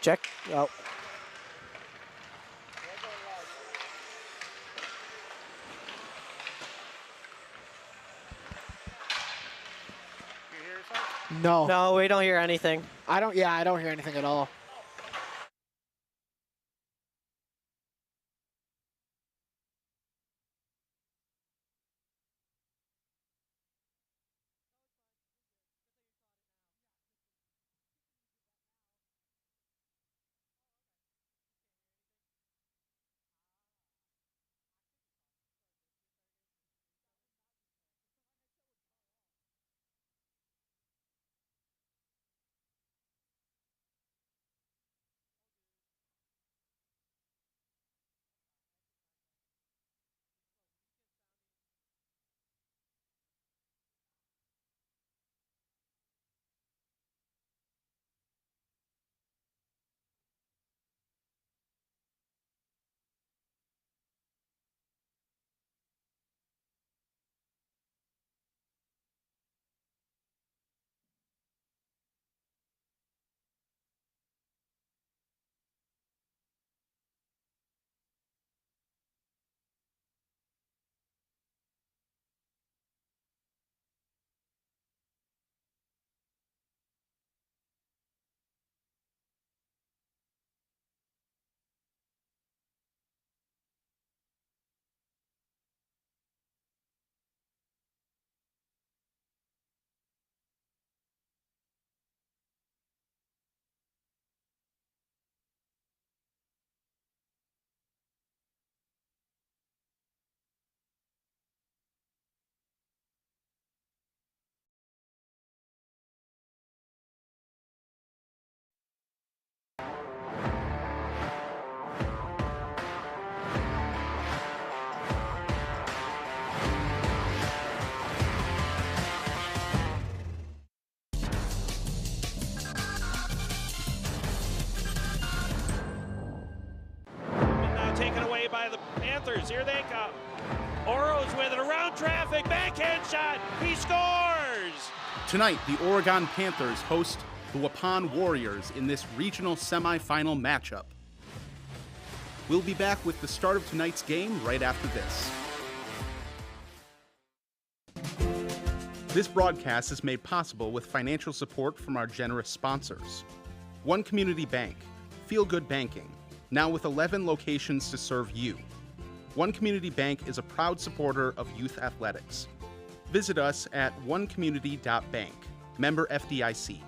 Check. Oh. No. No, we don't hear anything. I don't hear anything at all. Taken away by the Panthers. Here they come. Oros with it around traffic. Backhand shot. He scores! Tonight, the Oregon Panthers host the Waupun Warriors in this regional semifinal matchup. We'll be back with the start of tonight's game right after this. This broadcast is made possible with financial support from our generous sponsors. One Community Bank, Feel Good Banking, now with 11 locations to serve you. One Community Bank is a proud supporter of youth athletics. Visit us at onecommunity.bank, member FDIC.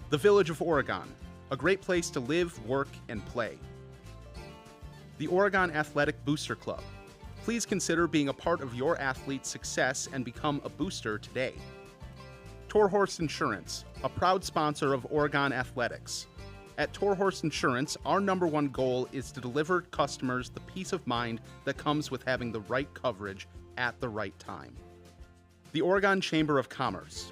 The Village of Oregon, a great place to live, work, and play. The Oregon Athletic Booster Club. Please consider being a part of your athlete's success and become a booster today. Torhorse Insurance, a proud sponsor of Oregon Athletics. At Torhorse Insurance, our number one goal is to deliver customers the peace of mind that comes with having the right coverage at the right time. The Oregon Chamber of Commerce.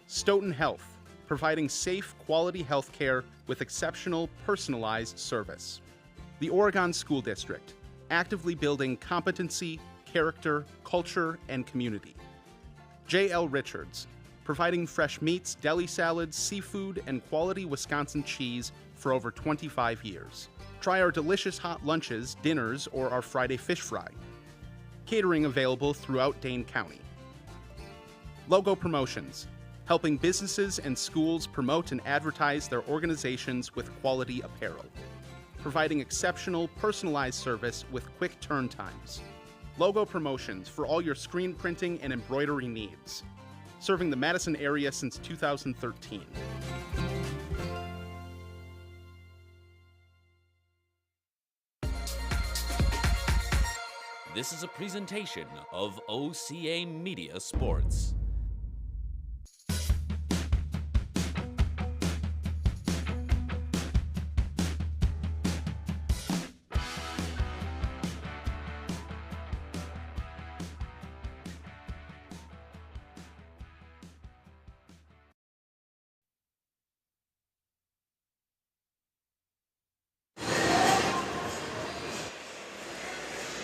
Stoughton Health, providing safe, quality health care with exceptional, personalized service. The Oregon School District, actively building competency, character, culture, and community. J.L. Richards, providing fresh meats, deli salads, seafood, and quality Wisconsin cheese for over 25 years. Try our delicious hot lunches, dinners, or our Friday fish fry. Catering available throughout Dane County. Logo Promotions, helping businesses and schools promote and advertise their organizations with quality apparel. Providing exceptional, personalized service with quick turn times. Logo Promotions for all your screen printing and embroidery needs. Serving the Madison area since 2013. This is a presentation of OCA Media Sports.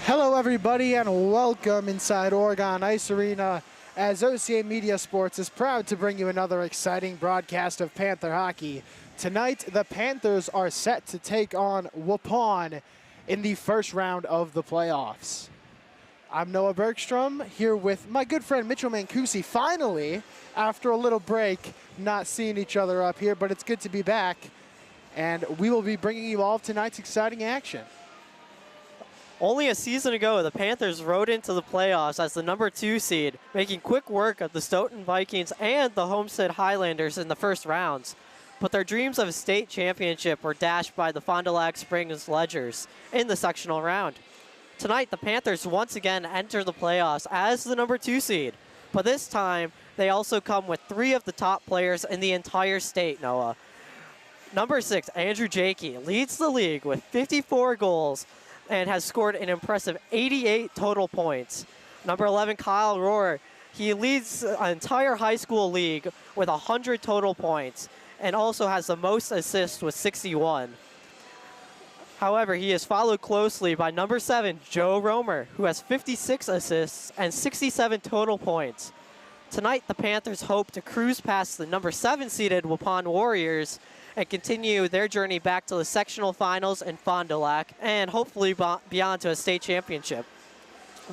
Hello, everybody, and welcome inside Oregon Ice Arena as OCA Media Sports is proud to bring you another exciting broadcast of Panther hockey. Tonight, the Panthers are set to take on Waupun in the first round of the playoffs. I'm Noah Bergstrom, here with my good friend Mitchell Mancusi. Finally, after a little break, not seeing each other up here, but it's good to be back. And we will be bringing you all of tonight's exciting action. Only a season ago, the Panthers rode into the playoffs as the number 2 seed, making quick work of the Stoughton Vikings and the Homestead Highlanders in the first rounds. But their dreams of a state championship were dashed by the Fond du Lac Springs Ledgers in the sectional round. Tonight, the Panthers once again enter the playoffs as the number 2 seed. But this time, they also come with 3 of the top players in the entire state, Noah. Number 6, Andrew Jakey, leads the league with 54 goals and has scored an impressive 88 total points. Number 11, Kyle Rohr, he leads an entire high school league with 100 total points and also has the most assists with 61. However, he is followed closely by number 7, Joe Romer, who has 56 assists and 67 total points. Tonight, the Panthers hope to cruise past the number 7-seeded Waupun Warriors and continue their journey back to the sectional finals in Fond du Lac and hopefully beyond to a state championship.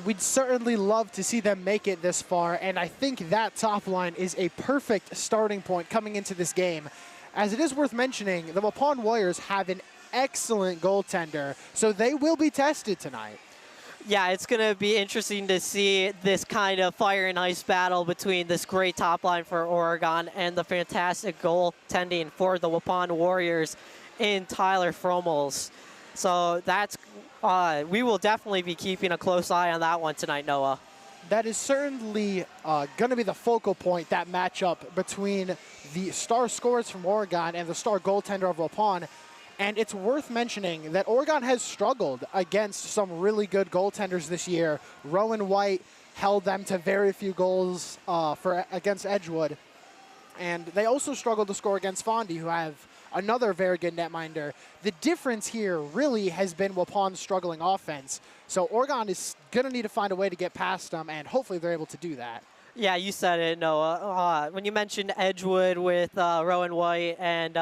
We'd certainly love to see them make it this far, and I think that top line is a perfect starting point coming into this game. As it is worth mentioning, the Waupun Warriors have an excellent goaltender, so they will be tested tonight. Yeah, it's going to be interesting to see this kind of fire and ice battle between this great top line for Oregon and the fantastic goaltending for the Waupun Warriors in Tyler Fromels. So that's we will definitely be keeping a close eye on that one tonight, Noah. That is certainly going to be the focal point, that matchup between the star scorers from Oregon and the star goaltender of Waupun. And it's worth mentioning that Oregon has struggled against some really good goaltenders this year. Rowan White held them to very few goals against Edgewood. And they also struggled to score against Fondy, who have another very good netminder. The difference here really has been Waupun's struggling offense. So Oregon is going to need to find a way to get past them, and hopefully they're able to do that. Yeah, you said it, Noah. When you mentioned Edgewood with Rowan White and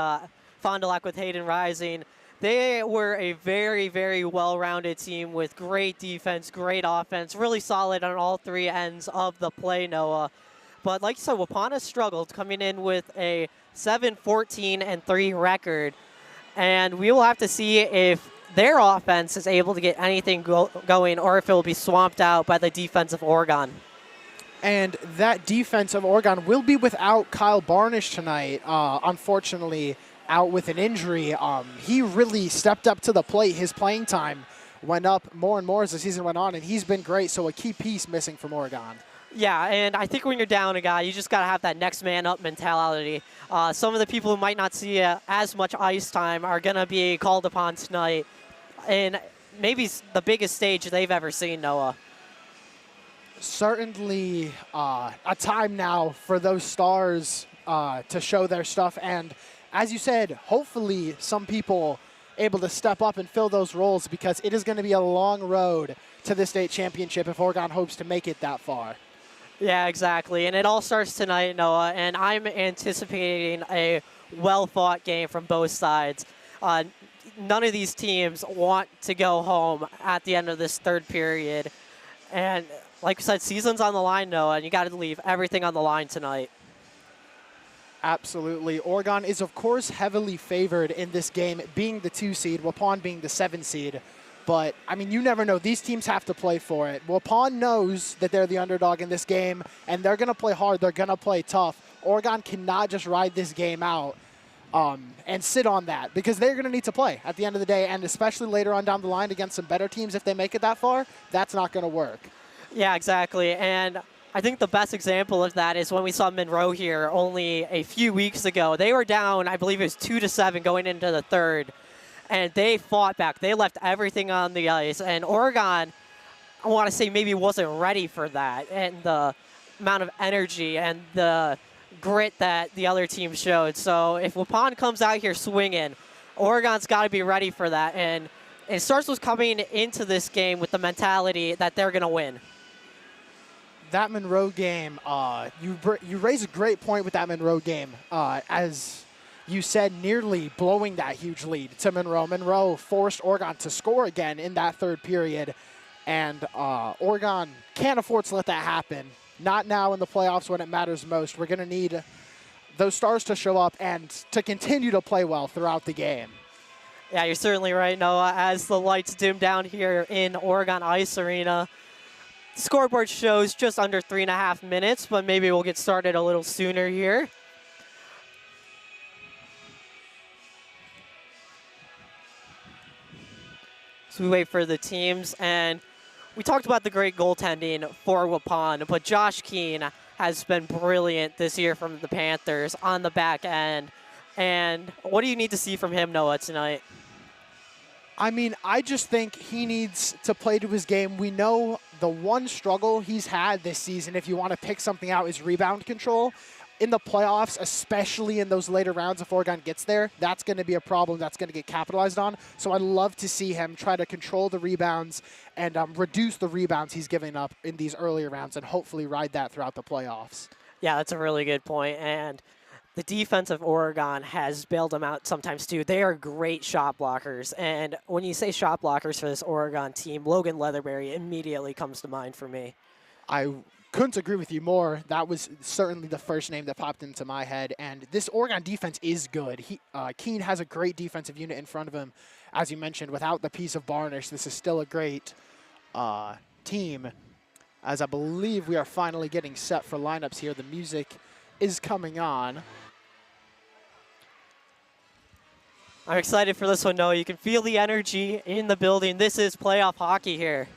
Fond du Lac with Hayden Rising, they were a very, very well-rounded team with great defense, great offense, really solid on all 3 ends of the play, Noah. But like you said, Waupun has struggled, coming in with a 7-14-3 record. And we will have to see if their offense is able to get anything going or if it will be swamped out by the defense of Oregon. And that defense of Oregon will be without Kyle Barnish tonight, unfortunately, out with an injury. He really stepped up to the plate. His playing time went up more and more as the season went on, and he's been great, so a key piece missing from Oregon. Yeah, and I think when you're down a guy, you just got to have that next man up mentality. Some of the people who might not see as much ice time are going to be called upon tonight, and maybe the biggest stage they've ever seen, Noah. Certainly a time now for those stars to show their stuff, and as you said, hopefully some people able to step up and fill those roles, because it is going to be a long road to the state championship if Oregon hopes to make it that far. Yeah, exactly. And it all starts tonight, Noah, and I'm anticipating a well-fought game from both sides. None of these teams want to go home at the end of this third period. And like I said, season's on the line, Noah, and you got to leave everything on the line tonight. Absolutely. Oregon is, of course, heavily favored in this game, being the 2 seed, Waupun being the 7 seed. But, I mean, you never know. These teams have to play for it. Waupun knows that they're the underdog in this game, and they're going to play hard. They're going to play tough. Oregon cannot just ride this game out and sit on that, because they're going to need to play at the end of the day, and especially later on down the line against some better teams, if they make it that far, that's not going to work. Yeah, exactly. And I think the best example of that is when we saw Monroe here only a few weeks ago. They were down, I believe it was 2-7 going into the third, and they fought back. They left everything on the ice, and Oregon, I want to say, maybe wasn't ready for that, and the amount of energy and the grit that the other team showed. So if Waupun comes out here swinging, Oregon's got to be ready for that, and it starts with coming into this game with the mentality that they're going to win. that Monroe game, you raise a great point with that Monroe game. As you said, nearly blowing that huge lead to Monroe. Monroe forced Oregon to score again in that third period, and Oregon can't afford to let that happen. Not now in the playoffs when it matters most. We're going to need those stars to show up and to continue to play well throughout the game. Yeah, you're certainly right, Noah. As the lights dim down here in Oregon Ice Arena, the scoreboard shows just under 3.5 minutes, but maybe we'll get started a little sooner here. So we wait for the teams, and we talked about the great goaltending for Waupun, but Josh Keene has been brilliant this year from the Panthers on the back end. And what do you need to see from him, Noah, tonight? I mean, I just think he needs to play to his game. We know the one struggle he's had this season, if you want to pick something out, is rebound control. In the playoffs, especially in those later rounds if Oregon gets there, that's going to be a problem that's going to get capitalized on. So I'd love to see him try to control the rebounds and reduce the rebounds he's giving up in these earlier rounds and hopefully ride that throughout the playoffs. Yeah, that's a really good point. And the defense of Oregon has bailed them out sometimes too. They are great shot blockers. And when you say shot blockers for this Oregon team, Logan Leatherberry immediately comes to mind for me. I couldn't agree with you more. That was certainly the first name that popped into my head. And this Oregon defense is good. Keene has a great defensive unit in front of him. As you mentioned, without the piece of Barnish, this is still a great team. As I believe we are finally getting set for lineups here. The music is coming on. I'm excited for this one, Noah. You can feel the energy in the building. This is playoff hockey here.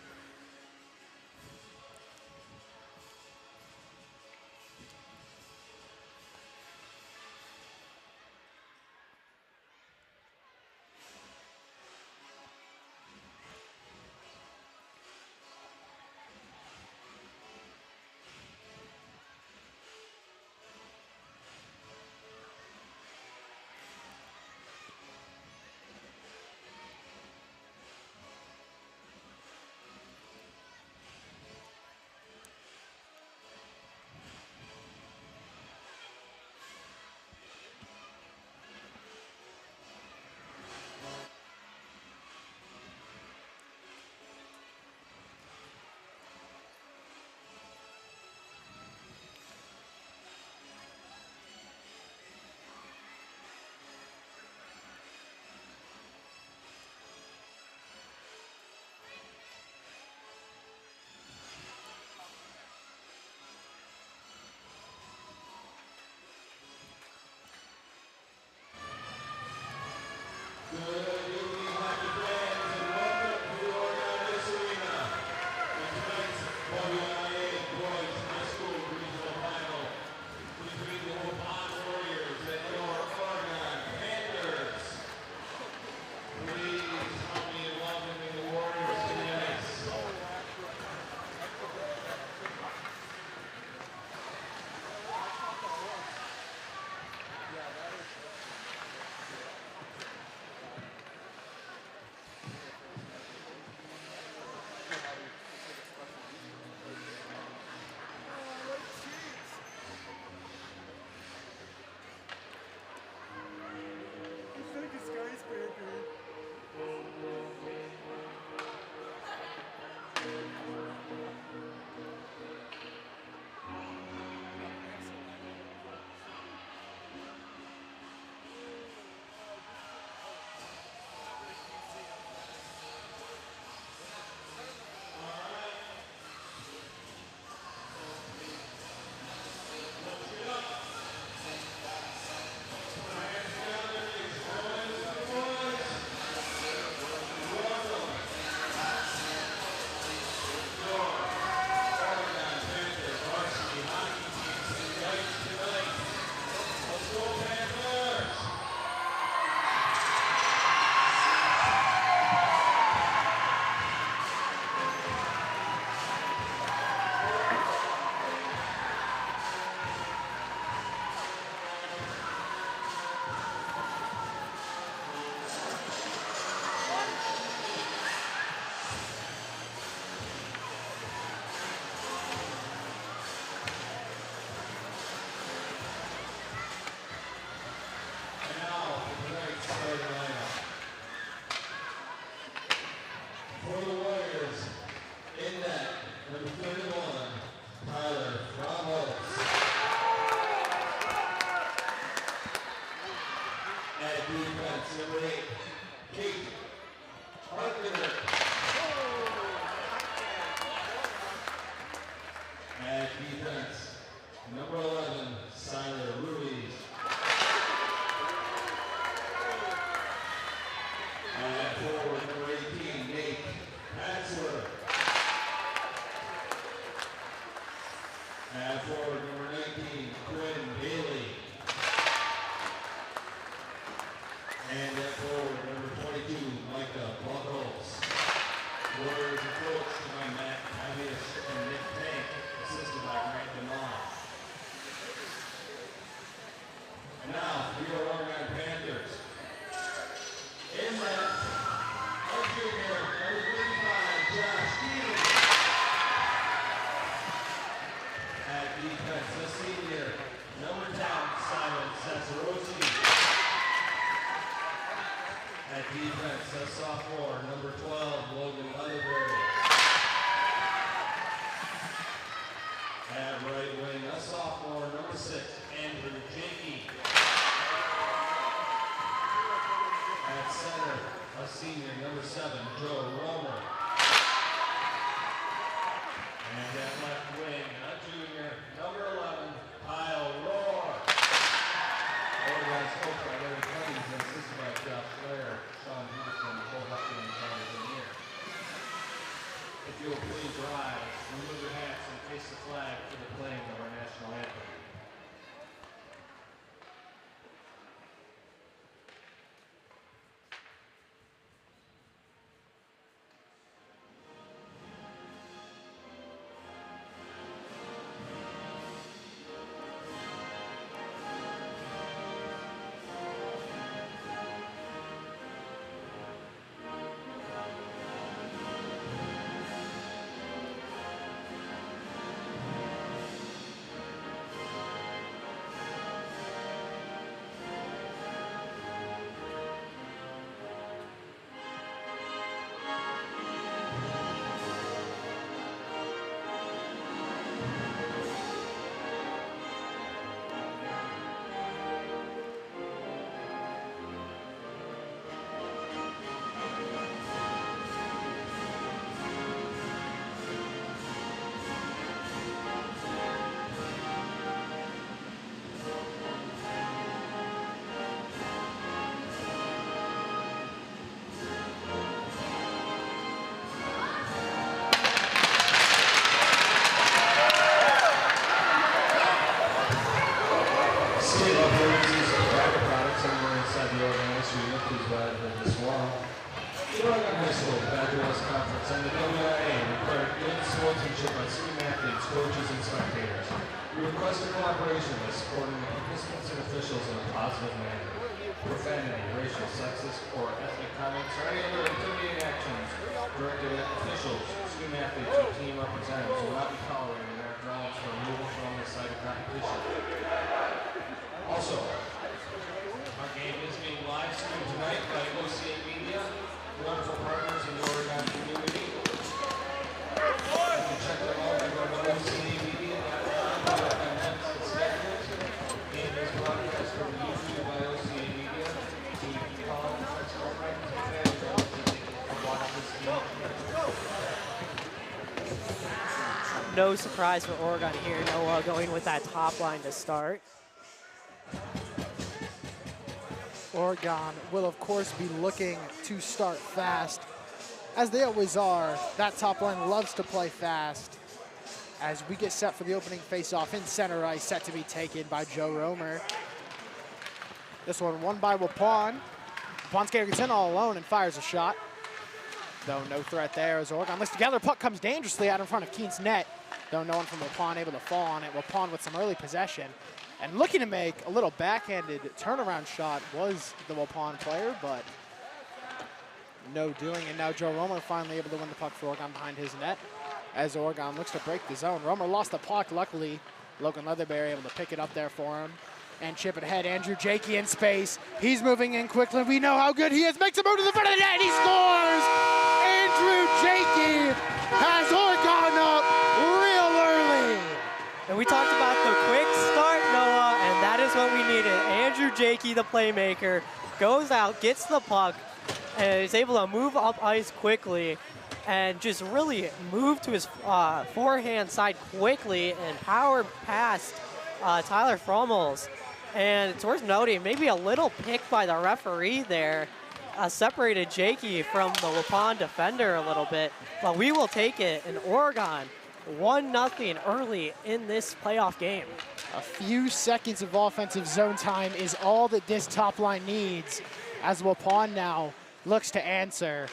state law uses tobacco products somewhere inside the organized unit, please rather than this wall. The Oregon High School Fabulous Conference and the WIAA require good sportsmanship by student athletes, coaches, and spectators. We request your cooperation by supporting the participants and officials in a positive manner. Profanity, racial, sexist, or ethnic comments, or any other intimidating actions directed at officials, student athletes, or team representatives will not be tolerated and are grounds for removal from the site of competition. Also, our game is being live streamed tonight by OCA Media, wonderful partners in the Oregon community. You can check them out by going to OCAmedia.com, and schedules. Game is broadcast from YouTube by OCA Media. So you can call, text, or write to fans to watch this game. No surprise for Oregon here. Noah going with that top line to start. Oregon will, of course, be looking to start fast, as they always are. That top line loves to play fast. As we get set for the opening face-off in center ice, set to be taken by Joe Romer. This one won by Waupun. Waupun skater gets in all alone and fires a shot. Though no threat there as Oregon looks together. Puck comes dangerously out in front of Keene's net. Though no one from Waupun able to fall on it. Waupun with some early possession. And looking to make a little backhanded turnaround shot was the Waupun player, but no doing. And now Joe Romer finally able to win the puck for Oregon behind his net as Oregon looks to break the zone. Romer lost the puck. Luckily, Logan Leatherberry able to pick it up there for him and chip it ahead. Andrew Jakey in space. He's moving in quickly. We know how good he is. Makes a move to the front of the net. He scores! Andrew Jakey has Oregon up real early. And we talked about the quick start, Noah, and that is what we needed. Andrew Jakey, the playmaker, goes out, gets the puck, and is able to move up ice quickly and just really move to his forehand side quickly and power past Tyler Fromels. And it's worth noting, maybe a little pick by the referee there separated Jakey from the Waupun defender a little bit, but we will take it in Oregon. 1-0 early in this playoff game. A few seconds of offensive zone time is all that this top line needs as Waupun now looks to answer.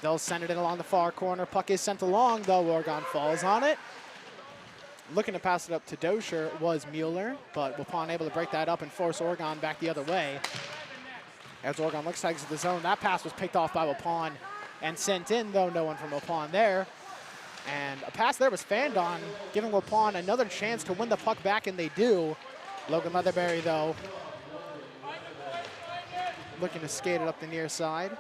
They'll send it in along the far corner. Puck is sent along, though. Oregon falls on it. Looking to pass it up to Dosher was Mueller, but Waupun able to break that up and force Oregon back the other way. As Oregon looks to exit the zone, that pass was picked off by Waupun and sent in, though no one from Waupun there. And a pass there was fanned on, giving Waupun another chance to win the puck back, and they do. Logan Leatherberry, though, looking to skate it up the near side.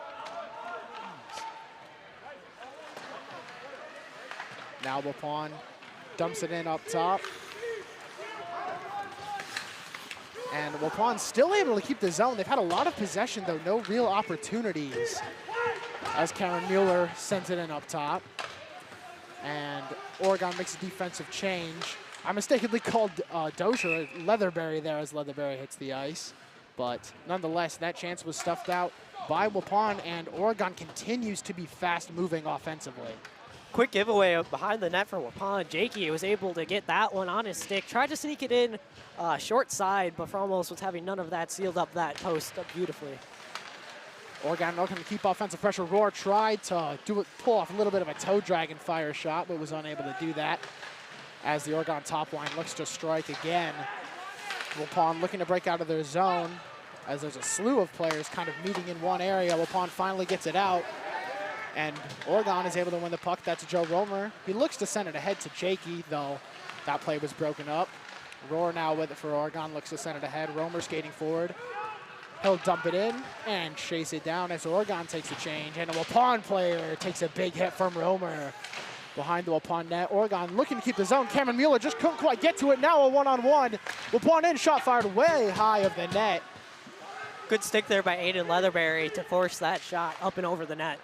Now Waupun dumps it in up top. And Waupun still able to keep the zone. They've had a lot of possession, though no real opportunities. As Cameron Mueller sends it in up top. And Oregon makes a defensive change. I mistakenly called Dozier Leatherberry there as Leatherberry hits the ice. But nonetheless, that chance was stuffed out by Waupun, and Oregon continues to be fast-moving offensively. Quick giveaway behind the net for Waupun. Jakey was able to get that one on his stick. Tried to sneak it in short side, but Fromels was having none of that, sealed up that post beautifully. Oregon looking to keep offensive pressure. Roar tried to pull off a little bit of a toe drag and fire shot, but was unable to do that as the Oregon top line looks to strike again. Waupun looking to break out of their zone as there's a slew of players kind of meeting in one area. Waupun finally gets it out, and Oregon is able to win the puck. That's Joe Romer. He looks to send it ahead to Jakey, though that play was broken up. Roar now with it for Oregon, looks to send it ahead. Romer skating forward. He'll dump it in and chase it down as Oregon takes a change. And a Waupun player takes a big hit from Romer behind the Waupun net. Oregon looking to keep the zone. Cameron Mueller just couldn't quite get to it. Now a one-on-one. Waupun in, shot fired way high of the net. Good stick there by Aiden Leatherberry to force that shot up and over the net.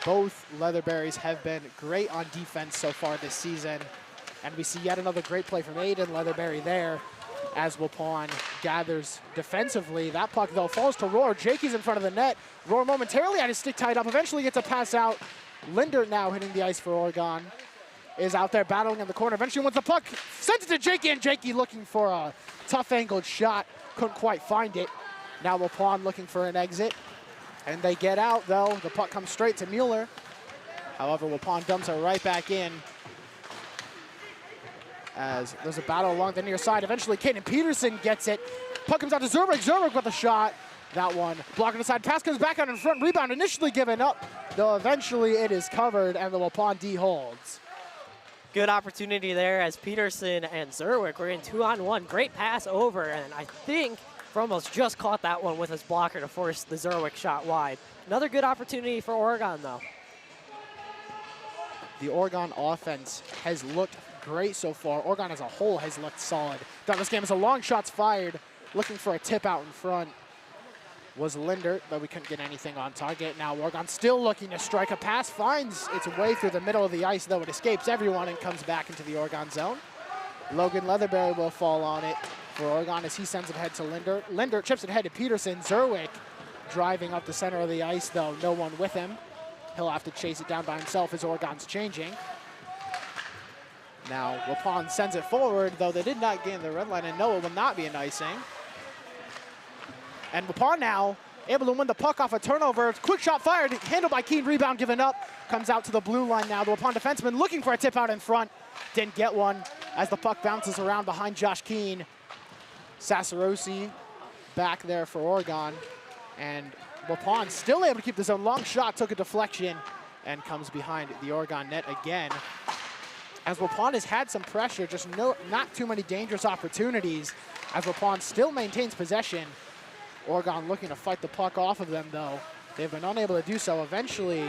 Both Leatherberries have been great on defense so far this season. And we see yet another great play from Aiden Leatherberry there as Waupun gathers defensively. That puck, though, falls to Roar. Jakey's in front of the net. Roar momentarily had his stick tied up. Eventually gets a pass out. Linder now hitting the ice for Oregon. is out there battling in the corner. Eventually wins the puck, sends it to Jakey, and Jakey looking for a tough angled shot. Couldn't quite find it. Now Waupun looking for an exit. And they get out, though. The puck comes straight to Mueller. However, Waupun dumps it right back in. As there's a battle along the near side. Eventually, Caden Peterson gets it. Puck comes out to Zerwig. Zerwig with a shot. That one blocking the side. Pass comes back out in front. Rebound initially given up, though eventually it is covered, and the Waupun D holds. Good opportunity there as Peterson and Zerwig were in 2-on-1. Great pass over, and I think Fromos just caught that one with his blocker to force the Zerwig shot wide. Another good opportunity for Oregon, though. The Oregon offense has looked great so far. Oregon as a whole has looked solid. Down this game is a long shots fired, looking for a tip out in front. Was Linder, but we couldn't get anything on target. Now Oregon still looking to strike. A pass finds its way through the middle of the ice, though it escapes everyone and comes back into the Oregon zone. Logan Leatherberry will fall on it for Oregon as he sends it ahead to Linder. Linder chips it ahead to Peterson. Zerwig driving up the center of the ice, though no one with him. He'll have to chase it down by himself as Oregon's changing. Now Waupun sends it forward, though they did not gain the red line, and no, it will not be an icing. And Waupun now able to win the puck off a turnover. Quick shot fired, handled by Keene, rebound given up. Comes out to the blue line now. The Waupun defenseman looking for a tip out in front. Didn't get one as the puck bounces around behind Josh Keene. Sassarosi back there for Oregon. And Waupun still able to keep the zone. Long shot, took a deflection, and comes behind the Oregon net again. As Waupun has had some pressure, just not too many dangerous opportunities, as Waupun still maintains possession. Oregon looking to fight the puck off of them, though. They've been unable to do so. Eventually,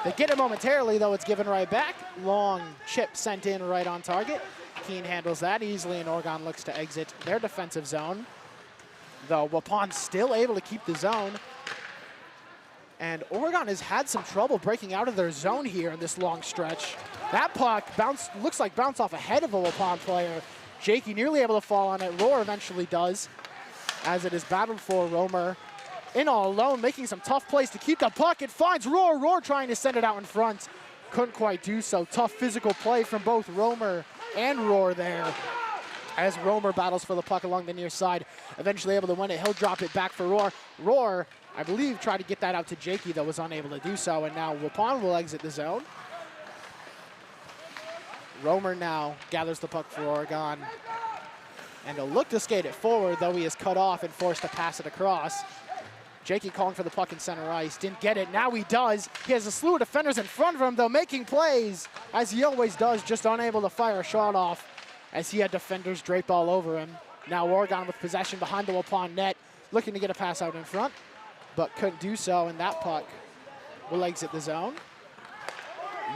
they get it momentarily, though it's given right back. Long chip sent in right on target. Keene handles that easily, and Oregon looks to exit their defensive zone. Though Waupun still able to keep the zone. And Oregon has had some trouble breaking out of their zone here in this long stretch. That puck looks like bounced off ahead of a Waupun player. Jakey nearly able to fall on it. Rohr eventually does, as it is battled for. Romer in all alone, making some tough plays to keep the puck. It finds Rohr. Rohr trying to send it out in front. Couldn't quite do so. Tough physical play from both Romer and Rohr there, as Romer battles for the puck along the near side. Eventually able to win it. He'll drop it back for Rohr. Rohr, I believe, tried to get that out to Jakey, though was unable to do so. And now Waupun will exit the zone. Romer now gathers the puck for Oregon. And he'll look to skate it forward, though he is cut off and forced to pass it across. Jakey calling for the puck in center ice. Didn't get it. Now he does. He has a slew of defenders in front of him, though, making plays, as he always does, just unable to fire a shot off, as he had defenders draped all over him. Now Oregon with possession behind the Waupun net, looking to get a pass out in front, but couldn't do so, and that puck will exit the zone.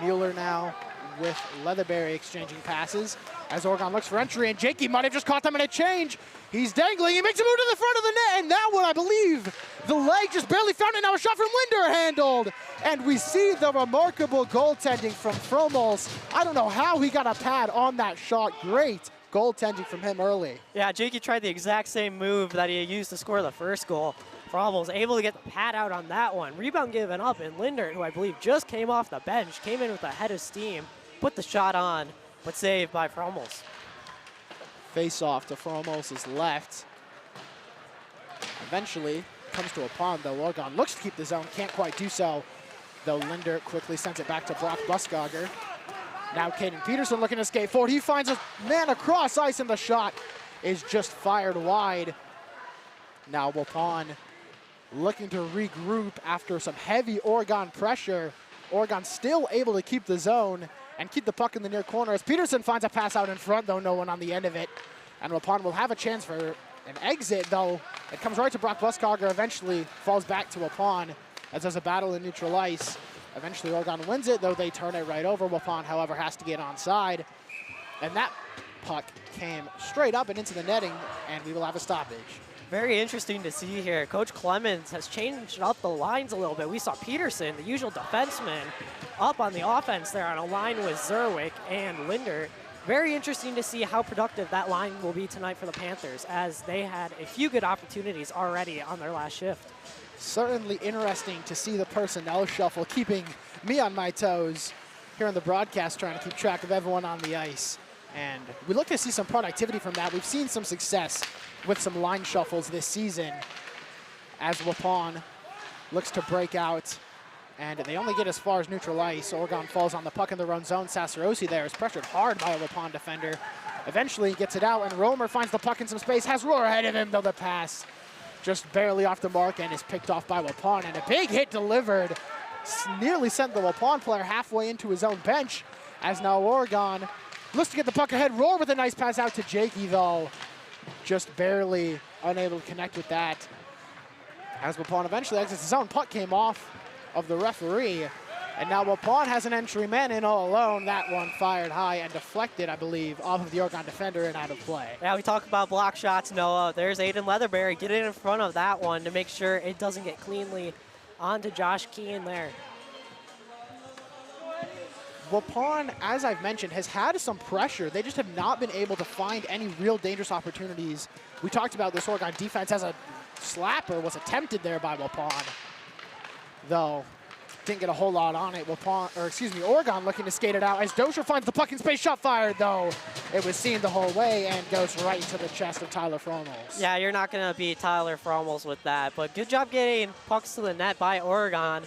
Mueller now with Leatherberry exchanging passes as Oregon looks for entry, and Jakey might have just caught them in a change. He's dangling, he makes a move to the front of the net, and that one, I believe, the leg just barely found it. Now a shot from Linder handled, and we see the remarkable goaltending from Fromos. I don't know how he got a pad on that shot. Great goaltending from him early. Yeah, Jakey tried the exact same move that he used to score the first goal. Fromos able to get the pad out on that one. Rebound given up, and Linder, who I believe just came off the bench, came in with a head of steam, put the shot on, but saved by Fromos. Face off to Fromos' left. Eventually comes to a pond, though Oregon looks to keep the zone, can't quite do so, though Linder quickly sends it back to Brock Buskager. Now Caden Peterson looking to skate forward. He finds a man across ice, and the shot is just fired wide. Now Waupun looking to regroup after some heavy Oregon pressure. Oregon still able to keep the zone and keep the puck in the near corner, as Peterson finds a pass out in front, though no one on the end of it. And Waupun will have a chance for an exit, though it comes right to Brock Buskager, eventually falls back to Waupun as there's a battle in neutral ice. Eventually Oregon wins it, though they turn it right over. Waupun, however, has to get onside. And that puck came straight up and into the netting, and we will have a stoppage. Very interesting to see here. Coach Clemens has changed up the lines a little bit. We saw Peterson, the usual defenseman, up on the offense there on a line with Zerwig and Linder. Very interesting to see how productive that line will be tonight for the Panthers, as they had a few good opportunities already on their last shift. Certainly interesting to see the personnel shuffle, keeping me on my toes. here on the broadcast trying to keep track of everyone on the ice. And we look to see some productivity from that. We've seen some success with some line shuffles this season as Waupun looks to break out. And they only get as far as neutral ice. Oregon falls on the puck in their own zone. Sassarossi there is pressured hard by a Waupun defender. Eventually gets it out, and Romer finds the puck in some space. Has Rohr ahead of him, though the pass just barely off the mark and is picked off by Waupun. And a big hit delivered. Nearly sent the Waupun player halfway into his own bench, as now Oregon looks to get the puck ahead. Rohr with a nice pass out to Jakey, though. Just barely unable to connect with that. As Waupun eventually exits his own, puck came off of the referee, and now Waupun has an entry man in all alone. That one fired high and deflected, I believe, off of the Oregon defender and out of play. Yeah, we talk about block shots, Noah. There's Aiden Leatherberry getting in front of that one to make sure it doesn't get cleanly onto Josh Keane there. Waupun, as I've mentioned, has had some pressure. They just have not been able to find any real dangerous opportunities. We talked about this Oregon defense as a slapper was attempted there by Waupun, though didn't get a whole lot on it. Oregon looking to skate it out as Dosher finds the puck in space. Shot fired, though. It was seen the whole way and goes right into the chest of Tyler Fromels. Yeah, you're not going to beat Tyler Fromels with that, but good job getting pucks to the net by Oregon.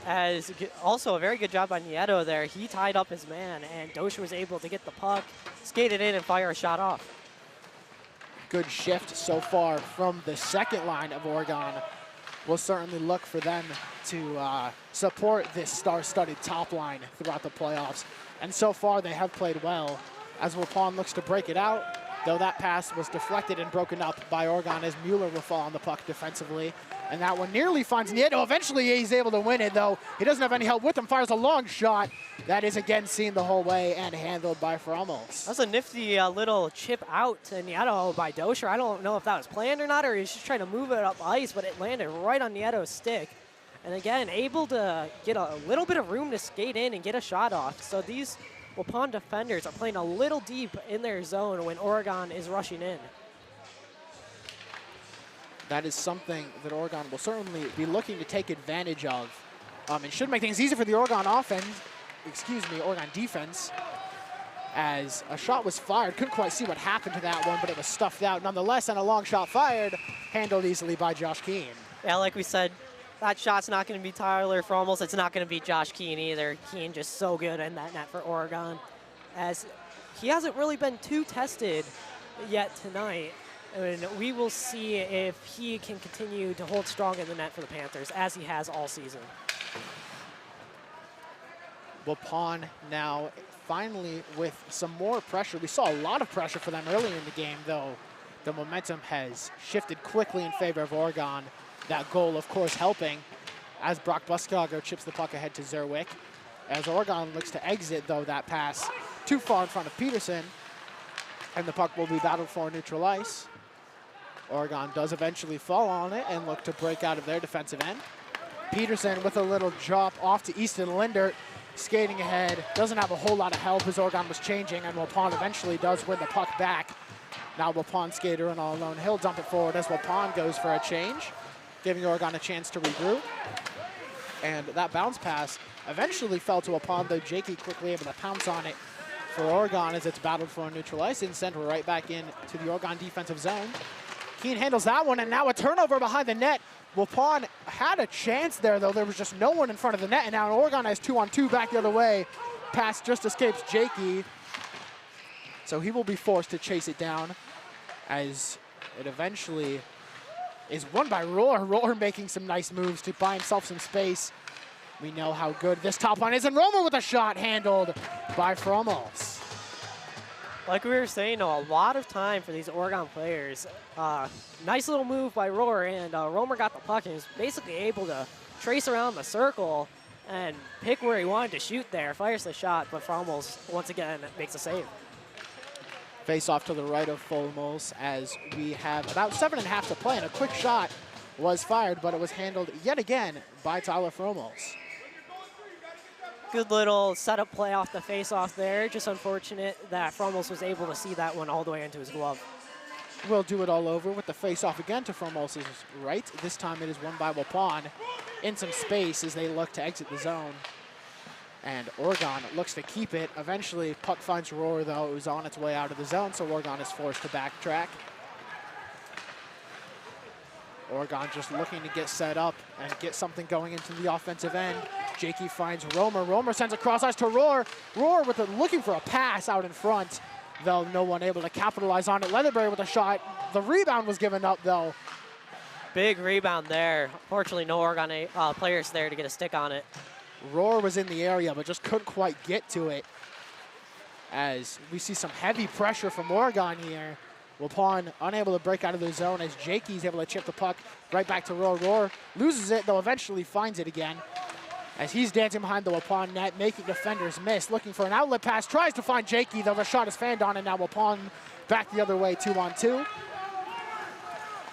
As also a very good job by Nieto there. He tied up his man, and Dosher was able to get the puck, skate it in, and fire a shot off. Good shift so far from the second line of Oregon. We'll certainly look for them to support this star-studded top line throughout the playoffs. And so far, they have played well as Waupun looks to break it out, though that pass was deflected and broken up by Oregon as Mueller will fall on the puck defensively. And that one nearly finds Nieto. Eventually, he's able to win it, though. He doesn't have any help with him. Fires a long shot. That is, again, seen the whole way and handled by Fromels. That's a nifty little chip out to Nieto by Dosher. I don't know if that was planned or not, or he's just trying to move it up ice, but it landed right on Nieto's stick. And again, able to get a little bit of room to skate in and get a shot off. So these Waupun defenders are playing a little deep in their zone when Oregon is rushing in. That is something that Oregon will certainly be looking to take advantage of. And should make things easy for the Oregon Oregon defense, as a shot was fired. Couldn't quite see what happened to that one, but it was stuffed out nonetheless, and a long shot fired, handled easily by Josh Keane. Yeah, like we said, that shot's not going to be Tyler Fromels. It's not going to be Josh Keane either. Keane just so good in that net for Oregon, as he hasn't really been too tested yet tonight. And we will see if he can continue to hold strong in the net for the Panthers, as he has all season. Waupun now finally with some more pressure. We saw a lot of pressure for them earlier in the game, though the momentum has shifted quickly in favor of Oregon. That goal, of course, helping as Brock Buskager chips the puck ahead to Zerwick. As Oregon looks to exit, though, that pass too far in front of Peterson, and the puck will be battled for neutral ice. Oregon does eventually fall on it and look to break out of their defensive end. Peterson with a little drop off to Easton Lindert, skating ahead. Doesn't have a whole lot of help as Oregon was changing, and Waupun eventually does win the puck back. Now Waupun skater in all alone. He'll dump it forward as Waupun goes for a change, giving Oregon a chance to regroup. And that bounce pass eventually fell to Waupun, though Jakey quickly able to pounce on it for Oregon as it's battled for a neutral ice and sent right back in to the Oregon defensive zone. Keane handles that one, and now a turnover behind the net. Waupun had a chance there, though. There was just no one in front of the net, and now Oregon has 2-on-2 back the other way. Pass just escapes Jakey, so he will be forced to chase it down as it eventually is won by Rohr. Rohr making some nice moves to buy himself some space. We know how good this top line is, and Romer with a shot handled by Fromels. Like we were saying, a lot of time for these Oregon players. Nice little move by Rohr, and Romer got the puck and was basically able to trace around the circle and pick where he wanted to shoot there. Fires the shot, but Fromels, once again, makes a save. Face off to the right of Fromels as we have about 7.5 to play, and a quick shot was fired, but it was handled yet again by Tyler Fromels. Good little setup play off the face-off there. Just unfortunate that Fromels was able to see that one all the way into his glove. We'll do it all over with the face-off again to Fromels' right. This time it is won by Waupun in some space as they look to exit the zone. And Oregon looks to keep it. Eventually, puck finds Roar, though. It was on its way out of the zone, so Oregon is forced to backtrack. Oregon just looking to get set up and get something going into the offensive end. Jakey finds Romer. Romer sends a cross ice to Roar. Roar looking for a pass out in front, though no one able to capitalize on it. Leatherberry with a shot. The rebound was given up, though. Big rebound there. Fortunately, no Oregon players there to get a stick on it. Roar was in the area, but just couldn't quite get to it. As we see some heavy pressure from Oregon here. Waupun unable to break out of the zone as Jakey's able to chip the puck right back to Roar. Roar loses it, though eventually finds it again. As he's dancing behind the Waupun net, making defenders miss. Looking for an outlet pass, tries to find Jakey, though the shot is fanned on, and now Waupun back the other way, 2-on-2.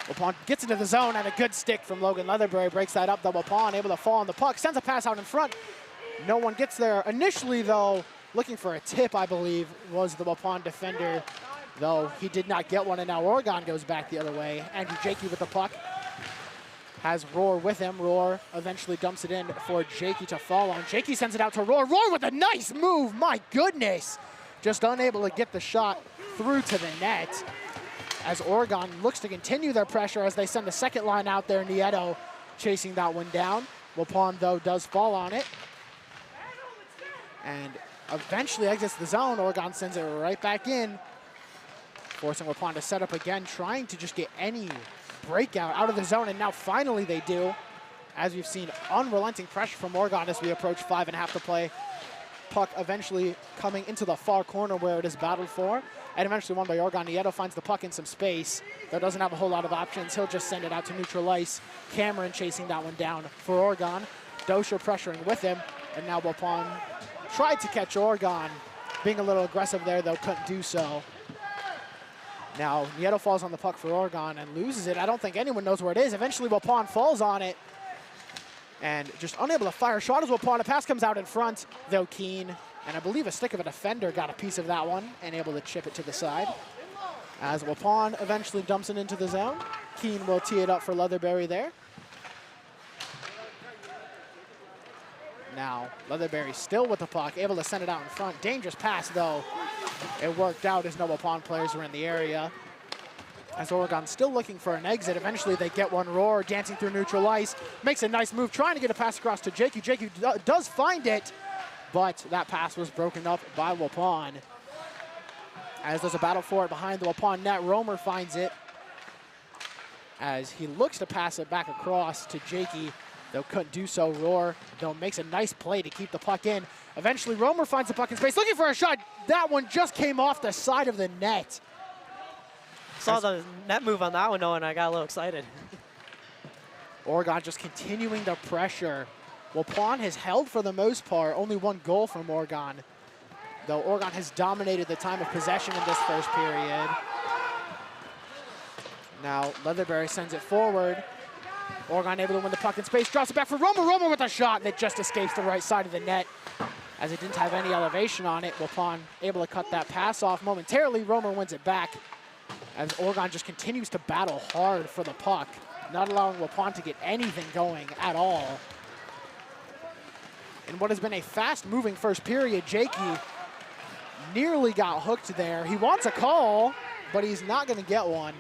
Waupun gets into the zone, and a good stick from Logan Leatherberry breaks that up. The Waupun able to fall on the puck, sends a pass out in front. No one gets there. Initially, though, looking for a tip, I believe, was the Waupun defender, though he did not get one, and now Oregon goes back the other way. Andrew Jakey with the puck. Has Roar with him. Roar eventually dumps it in for Jakey to fall on. Jakey sends it out to Roar. Roar with a nice move, my goodness. Just unable to get the shot through to the net. As Oregon looks to continue their pressure as they send the second line out there. Nieto chasing that one down. Waupun, though, does fall on it. And eventually exits the zone. Oregon sends it right back in, forcing Waupun to set up again, trying to just get any breakout out of the zone, and now finally they do. As we've seen unrelenting pressure from Oregon as we approach 5.5 to play. Puck eventually coming into the far corner where it is battled for, and eventually won by Oregon. Nieto finds the puck in some space, though doesn't have a whole lot of options. He'll just send it out to neutral ice. Cameron chasing that one down for Oregon. Dosher pressuring with him, and now Waupun tried to catch Oregon, being a little aggressive there, though couldn't do so. Now, Nieto falls on the puck for Oregon and loses it. I don't think anyone knows where it is. Eventually, Waupun falls on it and just unable to fire a shot as Waupun. A pass comes out in front, though Keene, and I believe a stick of a defender got a piece of that one and able to chip it to the side. As Waupun eventually dumps it into the zone, Keene will tee it up for Leatherberry there. Now, Leatherberry still with the puck, able to send it out in front. Dangerous pass, though. It worked out as no Waupun players were in the area. As Oregon still looking for an exit. Eventually they get one. Roar dancing through neutral ice. Makes a nice move, trying to get a pass across to Jakey. Jakey does find it, but that pass was broken up by Waupun. As there's a battle for it behind the Waupun net, Romer finds it. As he looks to pass it back across to Jakey, though couldn't do so. Roar, though, makes a nice play to keep the puck in. Eventually, Romer finds the puck in space, looking for a shot. That one just came off the side of the net. Saw the net move on that one, though, and I got a little excited. Oregon just continuing the pressure. Waupun has held for the most part. Only one goal from Oregon, though Oregon has dominated the time of possession in this first period. Now, Leatherberry sends it forward. Oregon able to win the puck in space, drops it back for Romer. Romer with a shot that just escapes the right side of the net as it didn't have any elevation on it. Waupun able to cut that pass off momentarily. Romer wins it back as Oregon just continues to battle hard for the puck, not allowing Waupun to get anything going at all. In what has been a fast-moving first period, Jakey nearly got hooked there. He wants a call, but he's not going to get one.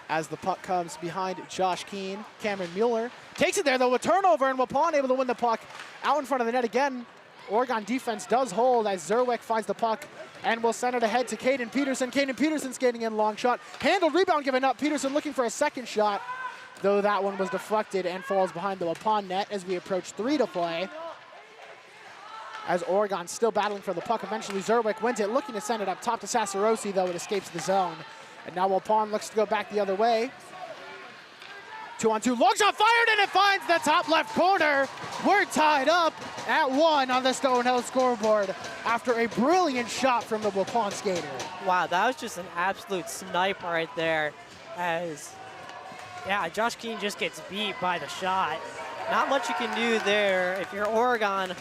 As the puck comes behind Josh Keene, Cameron Mueller takes it there, though, a turnover, and Waupun able to win the puck out in front of the net again. Oregon defense does hold as Zerwick finds the puck and will send it ahead to Caden Peterson. Caden Peterson skating in, long shot. Handled, rebound given up. Peterson looking for a second shot, though that one was deflected and falls behind the Waupun net as we approach 3 to play. As Oregon still battling for the puck, eventually Zerwick wins it, looking to send it up top to Sassarosi, though it escapes the zone. And now Waupun looks to go back the other way. 2-on-2, long shot fired, and it finds the top left corner. We're tied up at 1 on the Stonehill scoreboard after a brilliant shot from the Waupun skater. Wow, that was just an absolute snipe right there. As, yeah, Josh Keene just gets beat by the shot. Not much you can do there if you're Oregon.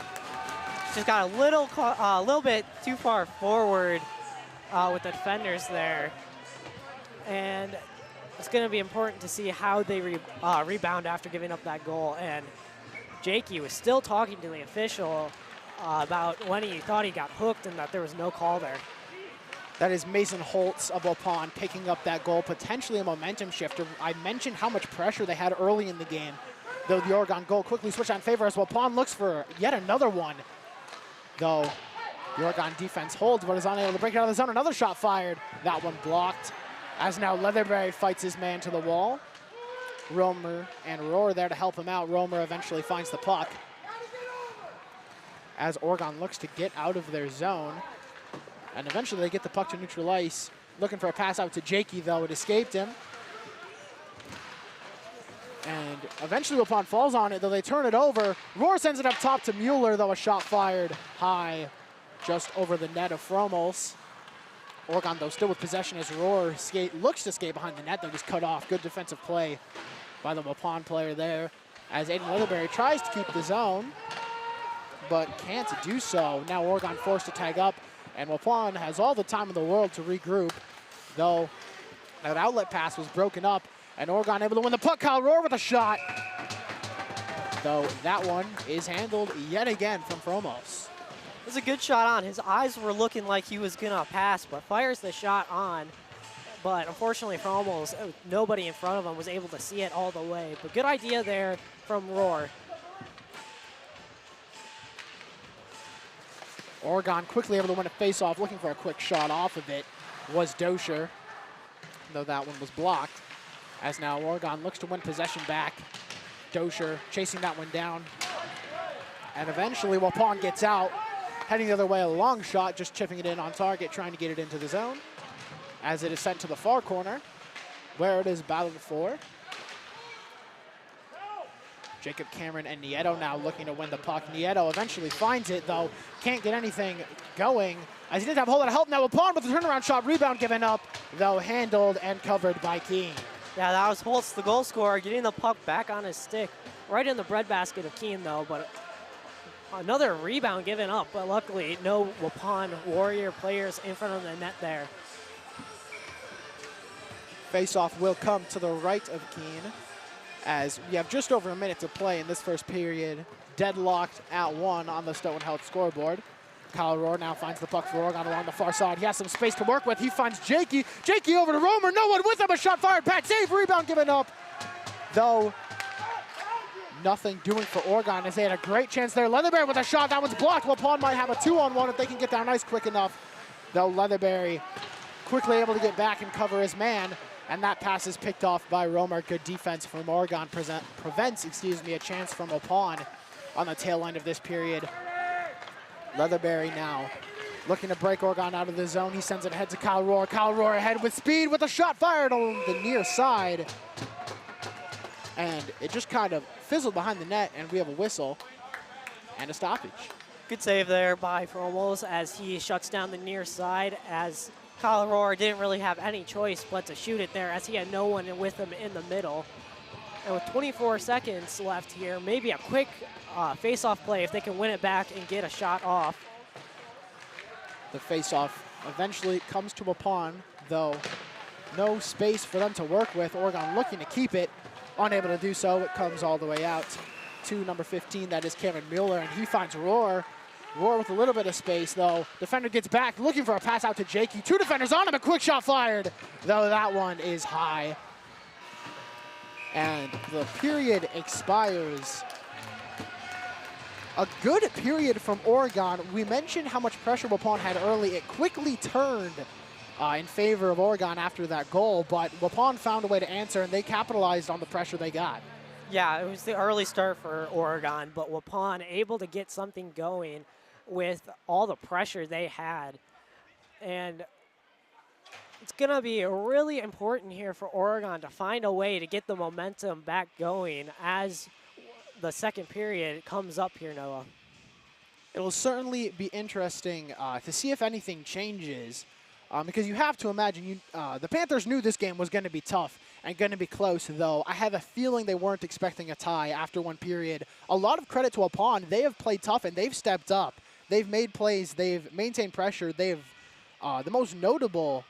Just got a little bit too far forward with the defenders there. And it's going to be important to see how they rebound after giving up that goal. And Jakey was still talking to the official about when he thought he got hooked and that there was no call there. That is Mason Holtz of Waupun picking up that goal, potentially a momentum shifter. I mentioned how much pressure they had early in the game, though the Oregon goal quickly switched on favor as Waupun looks for yet another one. Though the Oregon defense holds but is unable to break it out of the zone. Another shot fired. That one blocked. As now Leatherberry fights his man to the wall. Romer and Rohr there to help him out. Romer eventually finds the puck. As Oregon looks to get out of their zone. And eventually they get the puck to neutral ice. Looking for a pass out to Jakey, though. It escaped him. And eventually Waupun falls on it, though they turn it over. Rohr sends it up top to Mueller, though a shot fired high just over the net of Fromos. Oregon, though, still with possession as Rohr looks to skate behind the net, though just cut off. Good defensive play by the Waupun player there. As Aiden Leatherberry tries to keep the zone, but can't do so. Now Oregon forced to tag up, and Waupun has all the time in the world to regroup, though that outlet pass was broken up, and Oregon able to win the puck. Kyle Rohr with a shot, though that one is handled yet again from Fromos. It was a good shot on. His eyes were looking like he was gonna pass, but fires the shot on. But unfortunately for almost nobody in front of him was able to see it all the way. But good idea there from Rohr. Oregon quickly able to win a face-off, looking for a quick shot off of it was Dosher, though that one was blocked. As now Oregon looks to win possession back. Dosher chasing that one down. And eventually Waupun gets out, heading the other way, a long shot, just chipping it in on target, trying to get it into the zone. As it is sent to the far corner, where it is battled for. Jacob Cameron and Nieto now looking to win the puck. Nieto eventually finds it, though can't get anything going, as he did have a whole lot of help. Now Waupun with the turnaround shot, rebound given up, though handled and covered by Keene. Yeah, that was Holtz, the goal scorer, getting the puck back on his stick. Right in the breadbasket of Keene, though, but another rebound given up, but luckily no Waupun Warrior players in front of the net there. Face-off will come to the right of Keene, as we have just over a minute to play in this first period. Deadlocked at 1 on the Stoughton Health scoreboard. Kyle Rohr now finds the puck for Oregon along the far side. He has some space to work with. He finds Jakey. Jakey over to Romer. No one with him. A shot fired. Pat save. Rebound given up. Though nothing doing for Oregon, as they had a great chance there. Leatherberry with a shot. That one's blocked. Waupun might have a 2-on-1 if they can get down ice quick enough. Though Leatherberry quickly able to get back and cover his man. And that pass is picked off by Romer. Good defense from Oregon prevents a chance from Waupun on the tail end of this period. Leatherberry now looking to break Oregon out of the zone. He sends it ahead to Kyle Rohr. Kyle Rohr ahead with speed with a shot fired on the near side. And it just kind of fizzled behind the net, and we have a whistle and a stoppage. Good save there by Fromos as he shuts down the near side, as Kyle Rohr didn't really have any choice but to shoot it there, as he had no one with him in the middle. And with 24 seconds left here, maybe a quick face-off play if they can win it back and get a shot off. The face-off eventually comes to Waupun, though no space for them to work with. Oregon looking to keep it, unable to do so. It comes all the way out to number 15, that is Cameron Mueller, and he finds Rohr. Rohr with a little bit of space, though. Defender gets back, looking for a pass out to Jakey. 2 defenders on him, a quick shot fired, though that one is high. And the period expires. A good period from Oregon. We mentioned how much pressure Waupun had early. It quickly turned in favor of Oregon after that goal, but Waupun found a way to answer, and they capitalized on the pressure they got. Yeah, it was the early start for Oregon, but Waupun able to get something going with all the pressure they had. And it's going to be really important here for Oregon to find a way to get the momentum back going as the second period comes up here, Noah. It'll certainly be interesting to see if anything changes, because you have to imagine the Panthers knew this game was going to be tough and going to be close, though I have a feeling they weren't expecting a tie after one period. A lot of credit to Waupun. They have played tough and they've stepped up. They've made plays. They've maintained pressure. They've the most notable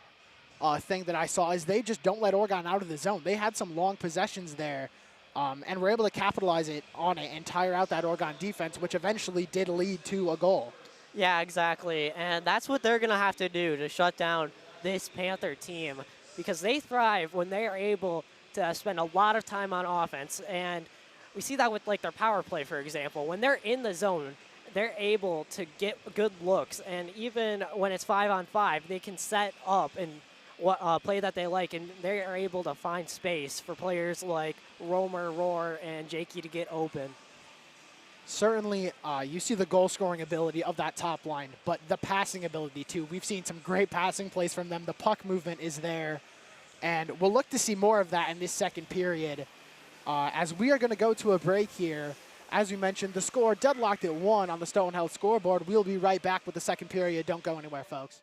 thing that I saw is they just don't let Oregon out of the zone. They had some long possessions there, and were able to capitalize on it and tire out that Oregon defense, which eventually did lead to a goal. Yeah, exactly. And that's what they're going to have to do to shut down this Panther team, because they thrive when they are able to spend a lot of time on offense. And we see that with like their power play, for example. When they're in the zone, they're able to get good looks. And even when it's 5-on-5, they can set up and play that they like, and they are able to find space for players like Romer, Roar, and Jakey to get open. Certainly, you see the goal-scoring ability of that top line, but the passing ability, too. We've seen some great passing plays from them. The puck movement is there, and we'll look to see more of that in this second period. As we are going to go to a break here, as we mentioned, the score deadlocked at 1 on the Stoughton Health scoreboard. We'll be right back with the second period. Don't go anywhere, folks.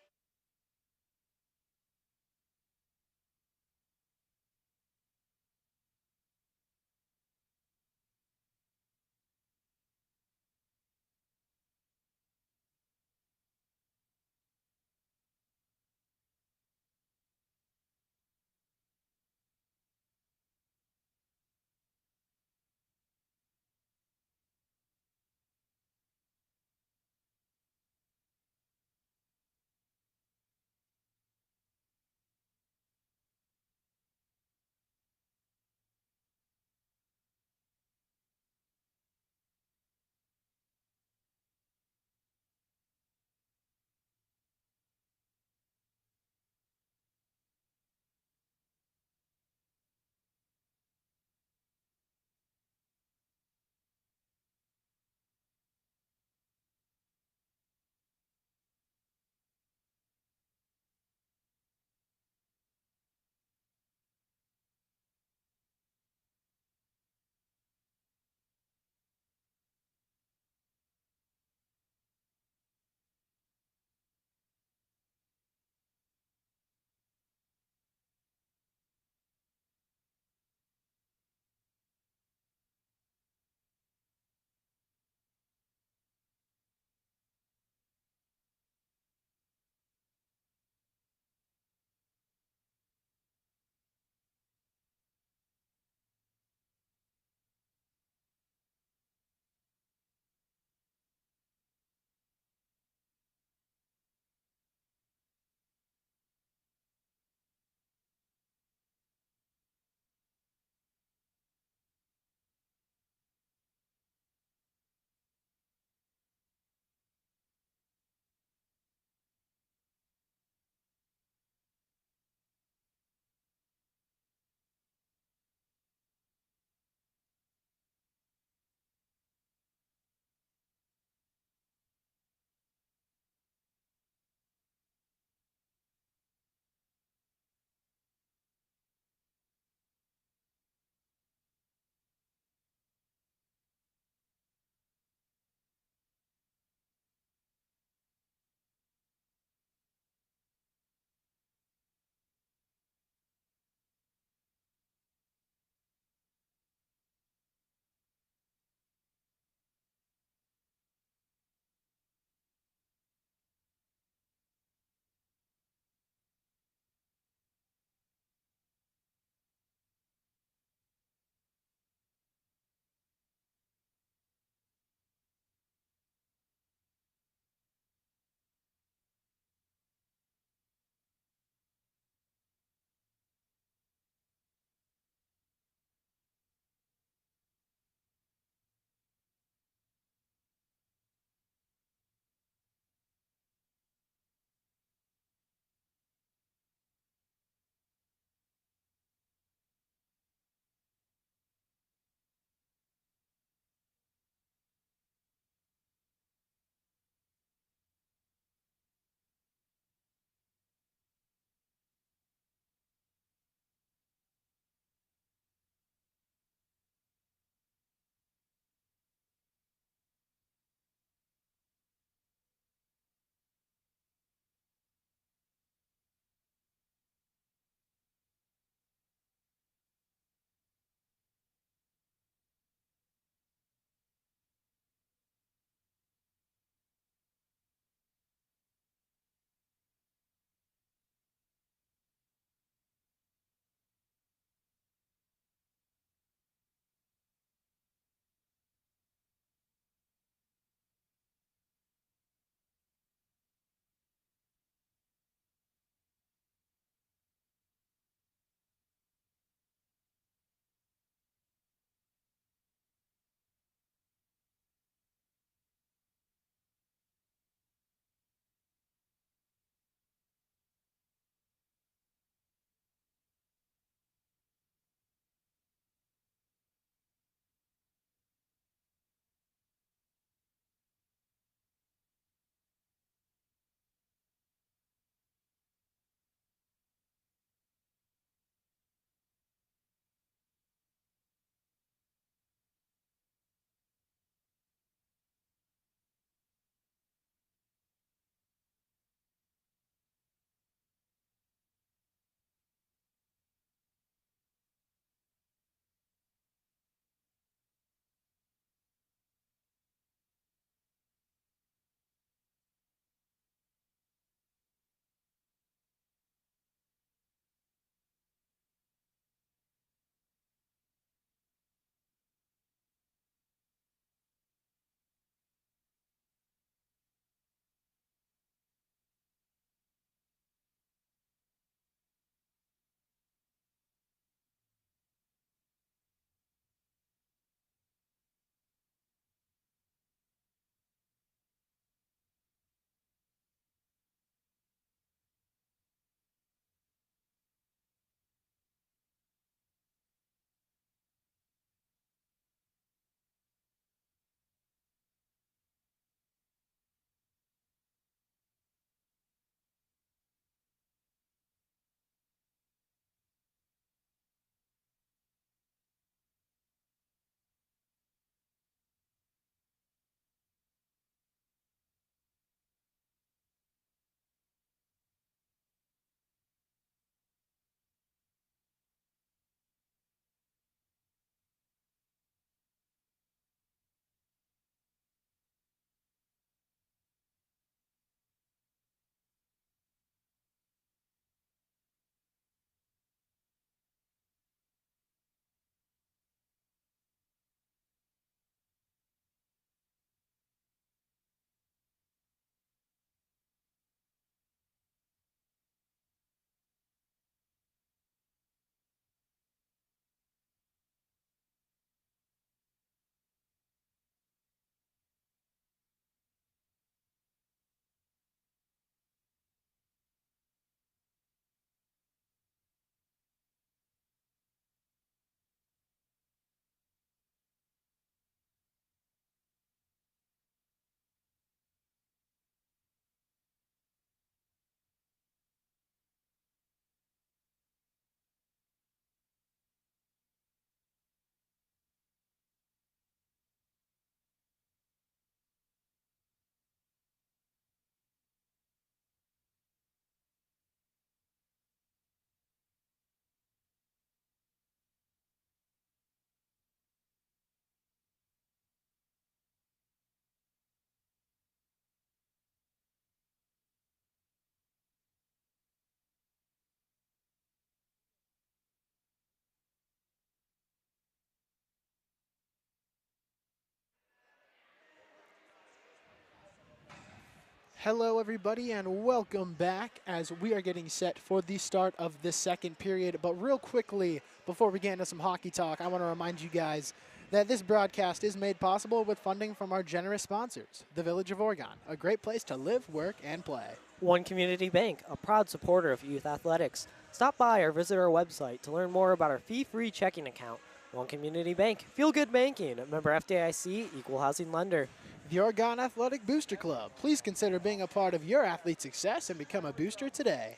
Hello, everybody, and welcome back as we are getting set for the start of the second period. But real quickly, before we get into some hockey talk, I want to remind you guys that this broadcast is made possible with funding from our generous sponsors, the Village of Oregon, a great place to live, work, and play. One Community Bank, a proud supporter of youth athletics. Stop by or visit our website to learn more about our fee-free checking account. One Community Bank, feel good banking. Member FDIC, equal housing lender. The Oregon Athletic Booster Club. Please consider being a part of your athlete's success and become a booster today.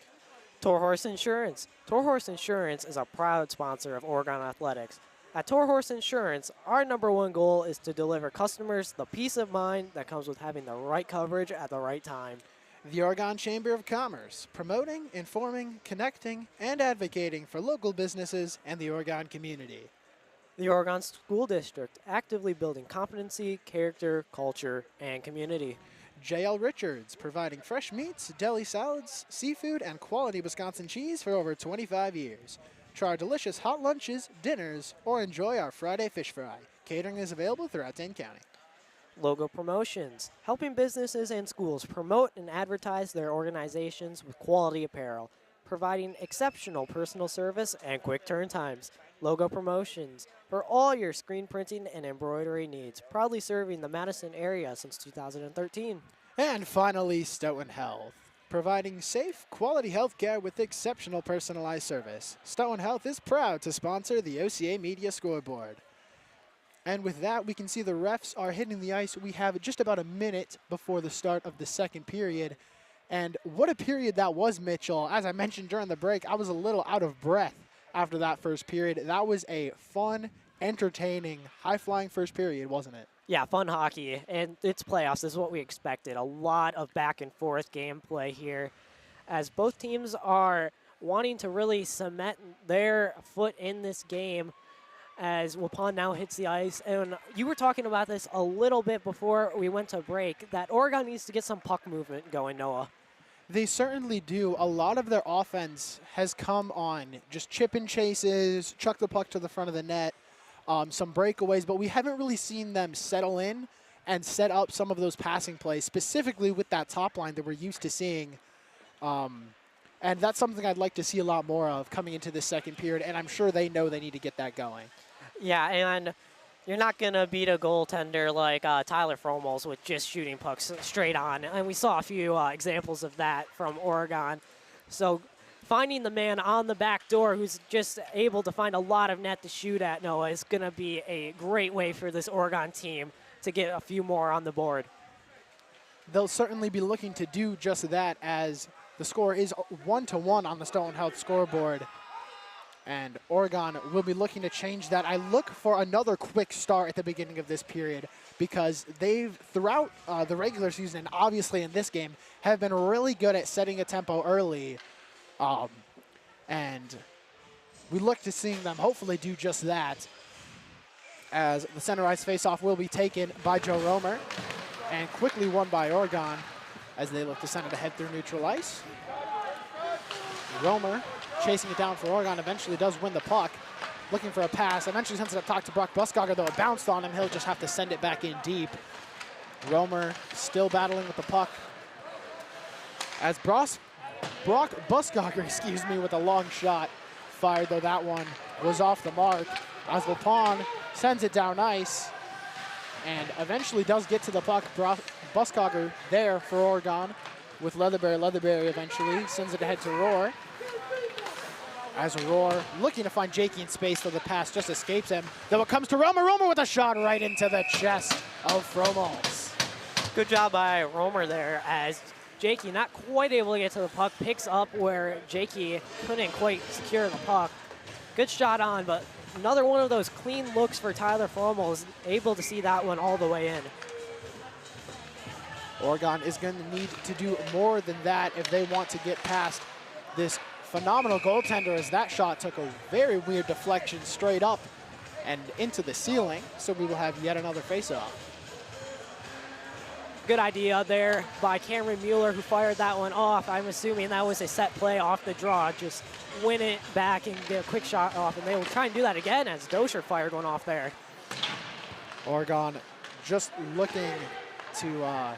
Toro Horse Insurance. Toro Horse Insurance is a proud sponsor of Oregon Athletics. At Toro Horse Insurance, our #1 goal is to deliver customers the peace of mind that comes with having the right coverage at the right time. The Oregon Chamber of Commerce, promoting, informing, connecting, and advocating for local businesses and the Oregon community. The Oregon School District, actively building competency, character, culture, and community. J.L. Richards, providing fresh meats, deli salads, seafood, and quality Wisconsin cheese for over 25 years. Try our delicious hot lunches, dinners, or enjoy our Friday fish fry. Catering is available throughout Dane County. Logo Promotions, helping businesses and schools promote and advertise their organizations with quality apparel, providing exceptional personal service and quick turn times. Logo Promotions, for all your screen printing and embroidery needs, proudly serving the Madison area since 2013. And finally, Stoughton Health, providing safe, quality health care with exceptional personalized service. Stoughton Health is proud to sponsor the OCA Media Scoreboard. And with that, we can see the refs are hitting the ice. We have just about a minute before the start of the second period. And what a period that was, Mitchell. As I mentioned during the break, I was a little out of breath after that first period. That was a fun, entertaining, high-flying first period, wasn't it? Yeah, fun hockey, and it's playoffs. This is what we expected. A lot of back-and-forth gameplay here as both teams are wanting to really cement their foot in this game as Waupun now hits the ice. And you were talking about this a little bit before we went to break, that Oregon needs to get some puck movement going, Noah. They certainly do. A lot of their offense has come on just chip and chases, chuck the puck to the front of the net, some breakaways, but we haven't really seen them settle in and set up some of those passing plays, specifically with that top line that we're used to seeing. And that's something I'd like to see a lot more of coming into this second period, and I'm sure they know they need to get that going. Yeah, and you're not going to beat a goaltender like Tyler Fromels with just shooting pucks straight on. And we saw a few examples of that from Oregon. So finding the man on the back door who's just able to find a lot of net to shoot at, Noah, is going to be a great way for this Oregon team to get a few more on the board. They'll certainly be looking to do just that, as the score is 1-1 on the Stoughton Health scoreboard. And Oregon will be looking to change that. I look for another quick start at the beginning of this period because they've, throughout the regular season and obviously in this game, have been really good at setting a tempo early. And we look to seeing them hopefully do just that, as the center ice faceoff will be taken by Joe Romer and quickly won by Oregon as they look to send it ahead through neutral ice. Romer chasing it down for Oregon, eventually does win the puck, looking for a pass, eventually sends it up top to Brock Buskogger, though it bounced on him. He'll just have to send it back in deep. Romer still battling with the puck as Brock Buskogger, with a long shot fired, though that one was off the mark, as Waupun sends it down ice and eventually does get to the puck. Buskogger there for Oregon with Leatherberry. Leatherberry eventually sends it ahead to Rohr. As Rohr looking to find Jakey in space, though the pass just escapes him. Though it comes to Romer. Romer with a shot right into the chest of Fromels. Good job by Romer there, as Jakey, not quite able to get to the puck, picks up where Jakey couldn't quite secure the puck. Good shot on, but another one of those clean looks for Tyler Fromels, able to see that one all the way in. Oregon is going to need to do more than that if they want to get past this phenomenal goaltender, as that shot took a very weird deflection straight up and into the ceiling. So we will have yet another faceoff. Good idea there by Cameron Mueller, who fired that one off. I'm assuming that was a set play off the draw. Just win it back and get a quick shot off, and they will try and do that again as Dosher fired one off there. Oregon just looking to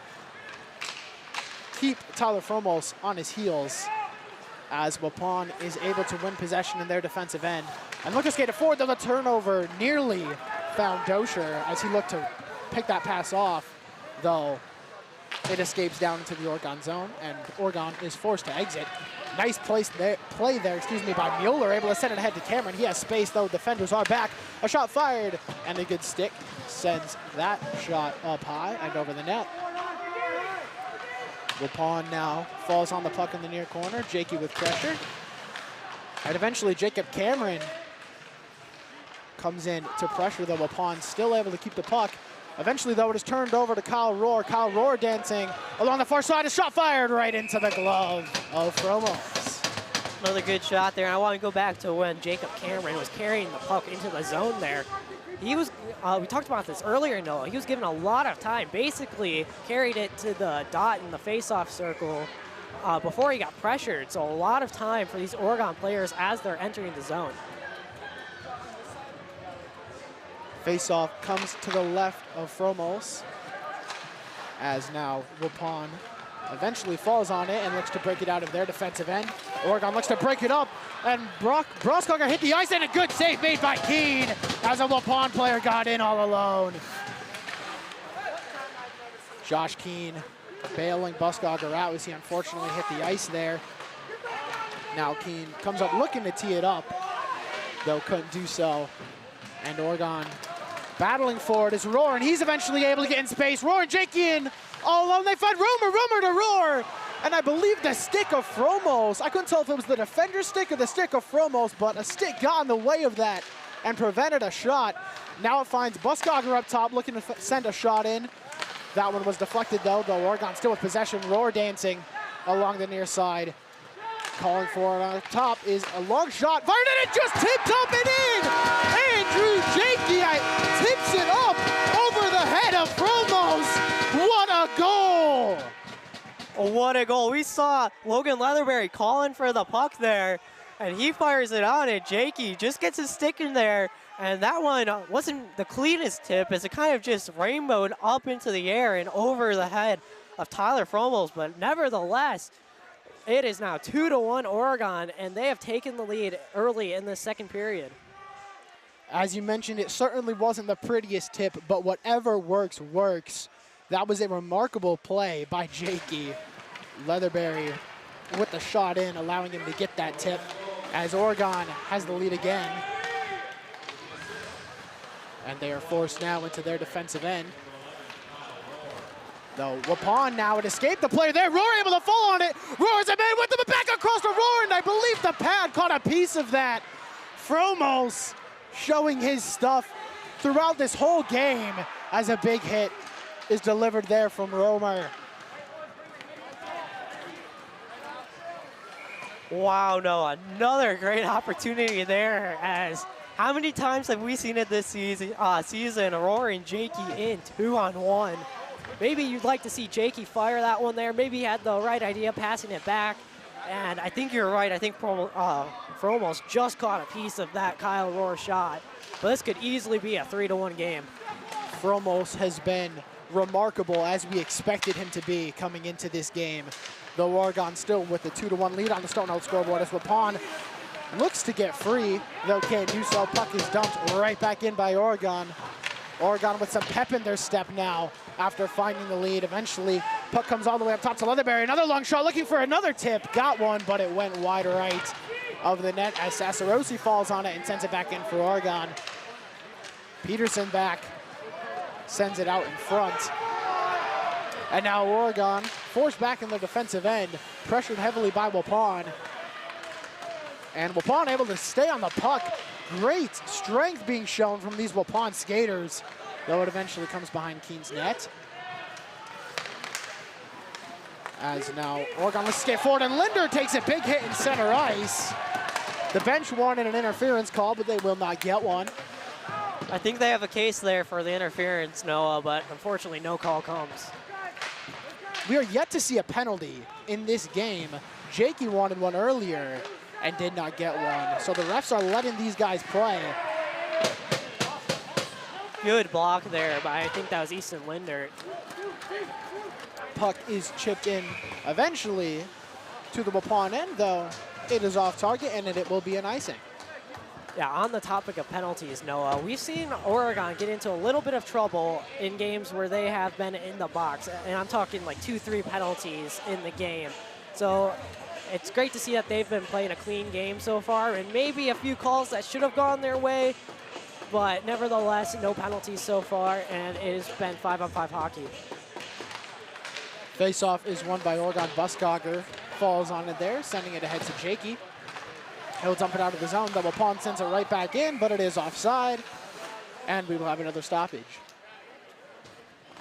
keep Tyler Fromos on his heels as Waupun is able to win possession in their defensive end. And look to skate it forward, though the turnover nearly found Dosher as he looked to pick that pass off, though it escapes down into the Oregon zone, and Oregon is forced to exit. Nice play there, by Mueller, able to send it ahead to Cameron. He has space, though. Defenders are back. A shot fired, and a good stick sends that shot up high and over the net. Waupun now falls on the puck in the near corner. Jakey with pressure. And eventually Jacob Cameron comes in to pressure, though Waupun still able to keep the puck. Eventually, though, it is turned over to Kyle Rohr. Kyle Rohr dancing along the far side. A shot fired right into the glove of Fromos. Another good shot there. And I want to go back to when Jacob Cameron was carrying the puck into the zone there. He was, we talked about this earlier, Noah. He was given a lot of time. Basically, carried it to the dot in the face-off circle before he got pressured. So a lot of time for these Oregon players as they're entering the zone. Face-off comes to the left of Fromos, as now Waupun eventually falls on it and looks to break it out of their defensive end. Oregon looks to break it up, and Broskogger hit the ice, and a good save made by Keene as a Waupun player got in all alone. Josh Keene bailing Broskogger out as he unfortunately hit the ice there. Now Keene comes up looking to tee it up, though couldn't do so. And Oregon battling forward is Rohr, and he's eventually able to get in space. Rohr and Jakey in all alone. They find Rumor to Rohr. And I believe the stick of Fromos, I couldn't tell if it was the defender's stick or the stick of Fromos, but a stick got in the way of that and prevented a shot. Now it finds Broskogger up top looking to send a shot in. That one was deflected, though Oregon still with possession. Rohr dancing along the near side. Calling for it on top is a long shot. Fired and it just tipped up and in! Andrew Jakey tips it up over the head of Fromos. What a goal! Oh, what a goal. We saw Logan Leatherberry calling for the puck there, and he fires it on it. Jakey just gets his stick in there, and that one wasn't the cleanest tip as it kind of just rainbowed up into the air and over the head of Tyler Fromos, but nevertheless, it is now 2-1 Oregon, and they have taken the lead early in the second period. As you mentioned, it certainly wasn't the prettiest tip, but whatever works, works. That was a remarkable play by Jakey. Leatherberry with the shot in, allowing him to get that tip as Oregon has the lead again. And they are forced now into their defensive end. Though Waupun now would escape the play there. Rohr able to fall on it. Rohr's a man with them back across the Rohr, and I believe the pad caught a piece of that. Fromos showing his stuff throughout this whole game as a big hit is delivered there from Romer. Wow, no, another great opportunity there. As how many times have we seen it this season? Rohr and Jakey in 2-on-1. Maybe you'd like to see Jakey fire that one there. Maybe he had the right idea passing it back. And I think you're right. I think Fromos just caught a piece of that Kyle Rohr shot. But this could easily be a 3-1 game. Fromos has been remarkable as we expected him to be coming into this game. Though Oregon still with the 2-1 lead on the Stonehouse scoreboard as Waupun looks to get free, though can't do so. Puck is dumped right back in by Oregon. Oregon with some pep in their step now after finding the lead. Eventually, puck comes all the way up top to Leatherberry. Another long shot looking for another tip. Got one, but it went wide right of the net as Sasarosi falls on it and sends it back in for Oregon. Peterson back, sends it out in front. And now Oregon forced back in their defensive end, pressured heavily by Waupun. And Waupun able to stay on the puck. Great strength being shown from these Waupun skaters, though it eventually comes behind Keene's net. As now Oregon lets skate forward, and Linder takes a big hit in center ice. The bench wanted an interference call, but they will not get one. I think they have a case there for the interference, Noah, but unfortunately no call comes. We are yet to see a penalty in this game. Jakey wanted one earlier and did not get one. So the refs are letting these guys play. Good block there, but I think that was Easton Lindert. Puck is chipped in eventually to the Waupun end, though it is off target and it will be an icing. Yeah, on the topic of penalties, Noah, we've seen Oregon get into a little bit of trouble in games where they have been in the box. And I'm talking like 2-3 penalties in the game. So it's great to see that they've been playing a clean game so far, and maybe a few calls that should have gone their way, but nevertheless, no penalties so far, and it has been 5-on-5 hockey. Face-off is won by Oregon. Buskogger falls on it there, sending it ahead to Jakey. He'll dump it out of the zone. The Waupun sends it right back in, but it is offside, and we will have another stoppage.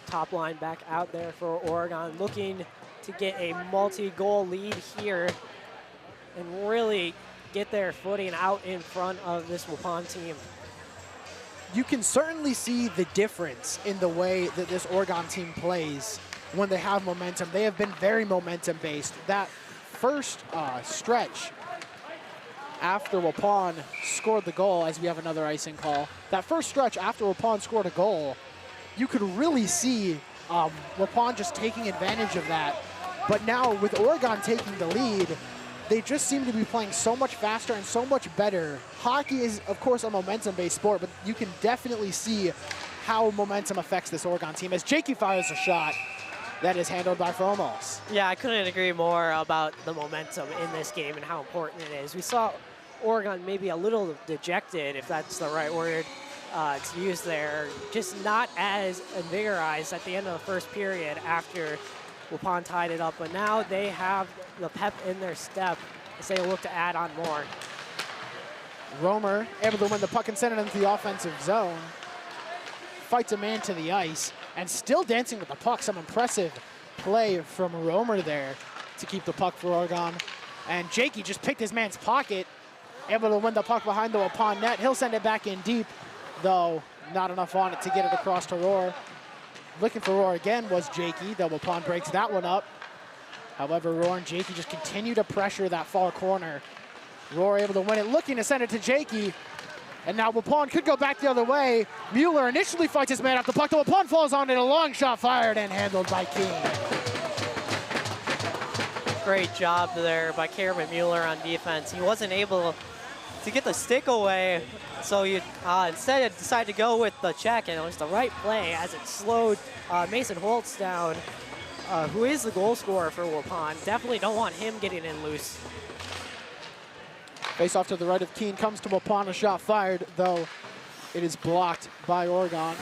Top line back out there for Oregon, looking to get a multi-goal lead here and really get their footing out in front of this Waupun team. You can certainly see the difference in the way that this Oregon team plays when they have momentum. They have been very momentum-based. That first stretch after Waupun scored the goal, as we have another icing call, that first stretch after Waupun scored a goal, you could really see Waupun just taking advantage of that. But now with Oregon taking the lead, they just seem to be playing so much faster and so much better. Hockey is, of course, a momentum-based sport, but you can definitely see how momentum affects this Oregon team as Jakey fires a shot that is handled by Fromos. Yeah, I couldn't agree more about the momentum in this game and how important it is. We saw Oregon maybe a little dejected, if that's the right word to use there, just not as invigorized at the end of the first period after Waupun tied it up, but now they have the pep in their step as they look to add on more. Romer able to win the puck and send it into the offensive zone. Fights a man to the ice and still dancing with the puck. Some impressive play from Romer there to keep the puck for Oregon. And Jakey just picked his man's pocket, able to win the puck behind the Waupun net. He'll send it back in deep, though not enough on it to get it across to Rohr. Looking for Rohr again was Jakey, though Waupun breaks that one up. However, Rohr and Jakey just continue to pressure that far corner. Rohr able to win it, looking to send it to Jakey. And now Waupun could go back the other way. Mueller initially fights his man off the puck. The Waupun falls on it, a long shot fired and handled by King. Great job there by Cameron Mueller on defense. He wasn't able to get the stick away, so you instead decided to go with the check, and it was the right play as it slowed Mason Holtz down, who is the goal scorer for Waupun. Definitely don't want him getting in loose. Face off to the right of Keene, comes to Waupun, a shot fired, though it is blocked by Oregon.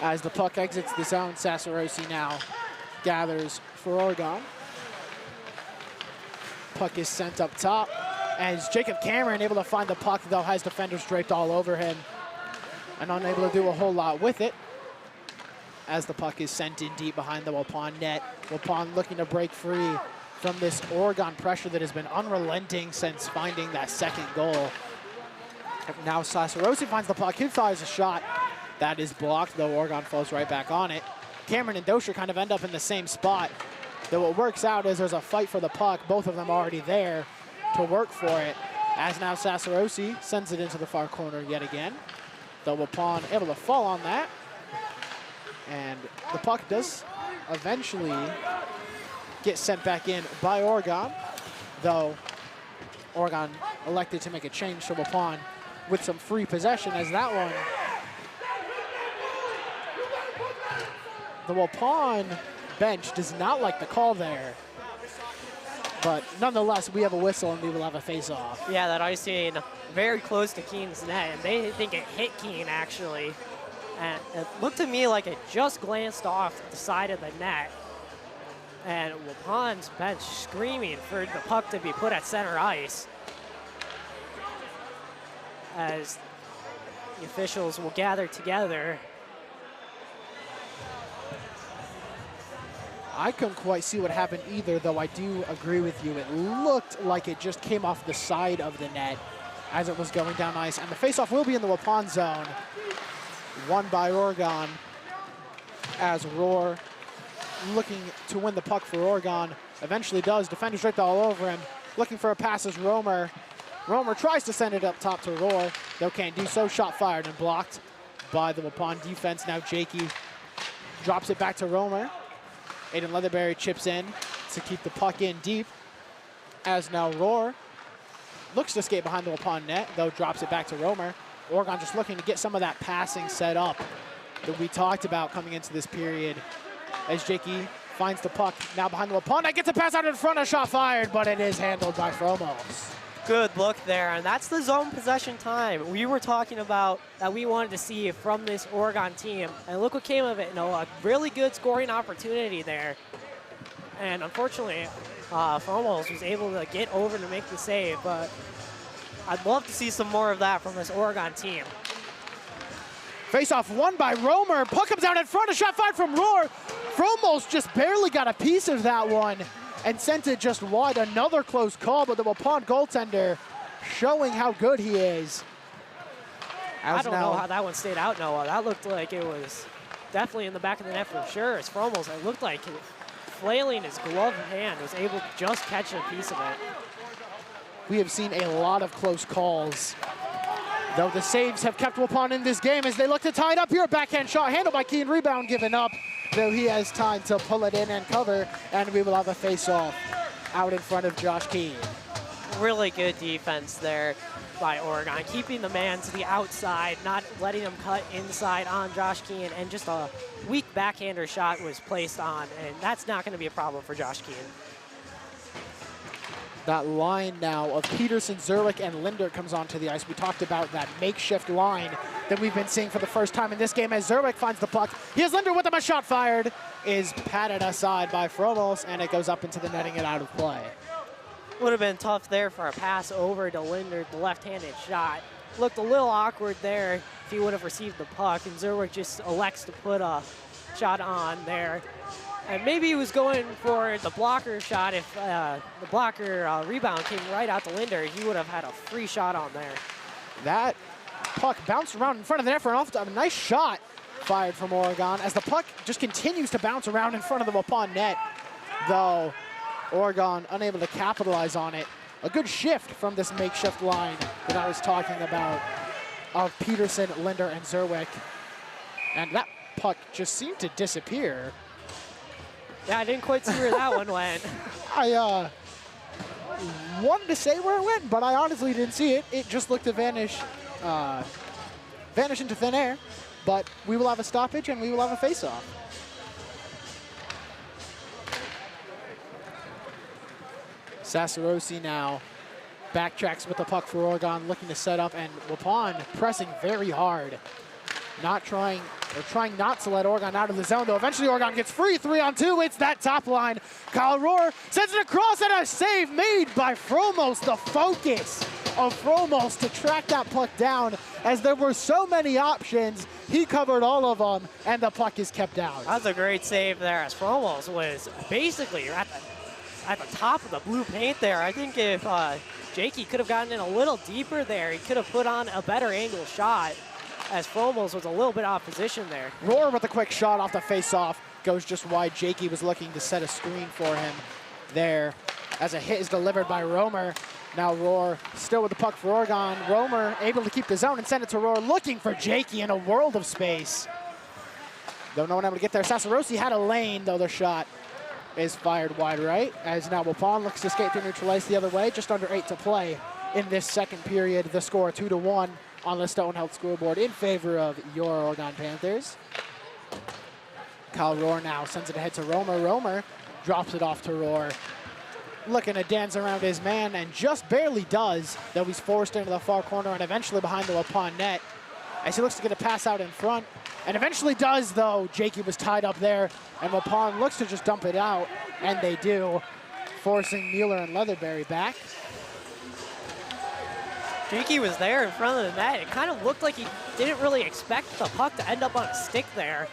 As the puck exits the zone, Sassarosi now gathers for Oregon. Puck is sent up top, as Jacob Cameron able to find the puck, though has defenders draped all over him and unable to do a whole lot with it. As the puck is sent in deep behind the Waupun net. Waupun looking to break free from this Oregon pressure that has been unrelenting since finding that second goal. Now Sassarosi finds the puck, he fires a shot. That is blocked, though Oregon falls right back on it. Cameron and Dosher kind of end up in the same spot. Though what works out is there's a fight for the puck, both of them already there to work for it. As now Sassarosi sends it into the far corner yet again. Though Waupun able to fall on that. And the puck does eventually get sent back in by Oregon, though Oregon elected to make a change to Waupun with some free possession, as that one, the Waupun bench does not like the call there, but nonetheless we have a whistle and we will have a face-off. Yeah, that icing very close to Keene's net, and they think it hit Keene actually. And it looked to me like it just glanced off the side of the net. And Waupun's bench screaming for the puck to be put at center ice, as the officials will gather together. I couldn't quite see what happened either, though I do agree with you. It looked like it just came off the side of the net as it was going down ice. And the faceoff will be in the Waupun zone, won by Oregon, as Rohr, looking to win the puck for Oregon, eventually does. Defenders draped all over him. Looking for a pass is Romer. Romer tries to send it up top to Rohr, though can't do so. Shot fired and blocked by the Waupun defense. Now Jakey drops it back to Romer. Aiden Leatherberry chips in to keep the puck in deep. As now Roar looks to skate behind the Waupun net, though drops it back to Romer. Oregon just looking to get some of that passing set up that we talked about coming into this period. As Jakey finds the puck now behind the Waupun net, gets a pass out in front, a shot fired, but it is handled by Fromos. Good look there, and that's the zone possession time we were talking about that we wanted to see from this Oregon team. And look what came of it, a really good scoring opportunity there. And unfortunately, Fromos was able to get over to make the save, but I'd love to see some more of that from this Oregon team. Face-off won by Romer. Puck comes out in front. A shot fired from Roar. Fromos just barely got a piece of that one and sent it just wide. Another close call, but the Waupun goaltender showing how good he is. I don't know how that one stayed out, Noah. That looked like it was definitely in the back of the net for sure. As Fromos, it looked like flailing his gloved hand was able to just catch a piece of it. We have seen a lot of close calls, though the saves have kept Waupun in this game as they look to tie it up here. Backhand shot handled by Keane, rebound given up, though he has time to pull it in and cover, and we will have a face-off out in front of Josh Keane. Really good defense there by Oregon, keeping the man to the outside, not letting him cut inside on Josh Keane, and just a weak backhander shot was placed on, and that's not going to be a problem for Josh Keane. That line now of Peterson, Zerwick, and Linder comes onto the ice. We talked about that makeshift line that we've been seeing for the first time in this game as Zerwick finds the puck. Here's Linder with him, a shot fired, is patted aside by Fromos, and it goes up into the netting and out of play. Would have been tough there for a pass over to Linder, the left-handed shot. Looked a little awkward there if he would have received the puck, and Zerwick just elects to put a shot on there. And maybe he was going for the blocker shot. If the blocker rebound came right out to Linder, he would have had a free shot on there. That puck bounced around in front of the net for an off-time. Nice shot fired from Oregon as the puck just continues to bounce around in front of the Waupun net, though Oregon unable to capitalize on it. A good shift from this makeshift line that I was talking about of Peterson, Linder, and Zerwick. And that puck just seemed to disappear. Yeah, I didn't quite see where that one went. I wanted to say where it went, but I honestly didn't see it. It just looked to vanish into thin air. But we will have a stoppage and we will have a face-off. Sassarosi now backtracks with the puck for Oregon, looking to set up, and Waupun pressing very hard. Trying not to let Oregon out of the zone, though. Eventually Oregon gets free, 3-on-2. It's that top line. Kyle Rohr sends it across, and a save made by Fromos. The focus of Fromos to track that puck down, as there were so many options. He covered all of them, and the puck is kept out. That's a great save there, as Fromos was basically at the top of the blue paint there. I think if Jakey could have gotten in a little deeper there, he could have put on a better angle shot, as Fromos was a little bit off position there. Rohr with a quick shot off the face-off. Goes just wide. Jakey was looking to set a screen for him there as a hit is delivered by Romer. Now Rohr still with the puck for Oregon. Romer able to keep the zone and send it to Rohr, looking for Jakey in a world of space. Though no one able to get there. Sassarosi had a lane, though the shot is fired wide right, as now Waupun looks to skate through neutral ice the other way. Just under 8 to play in this second period. The score 2-1 on the Stone Health scoreboard in favor of your Oregon Panthers. Kyle Rohr now sends it ahead to Romer. Romer drops it off to Rohr, looking to dance around his man, and just barely does, though he's forced into the far corner and eventually behind the Waupun net as he looks to get a pass out in front, and eventually does, though. Jakey was tied up there, and Waupun looks to just dump it out, and they do, forcing Mueller and Leatherberry back. Jakey was there in front of the net. It kind of looked like he didn't really expect the puck to end up on a stick there,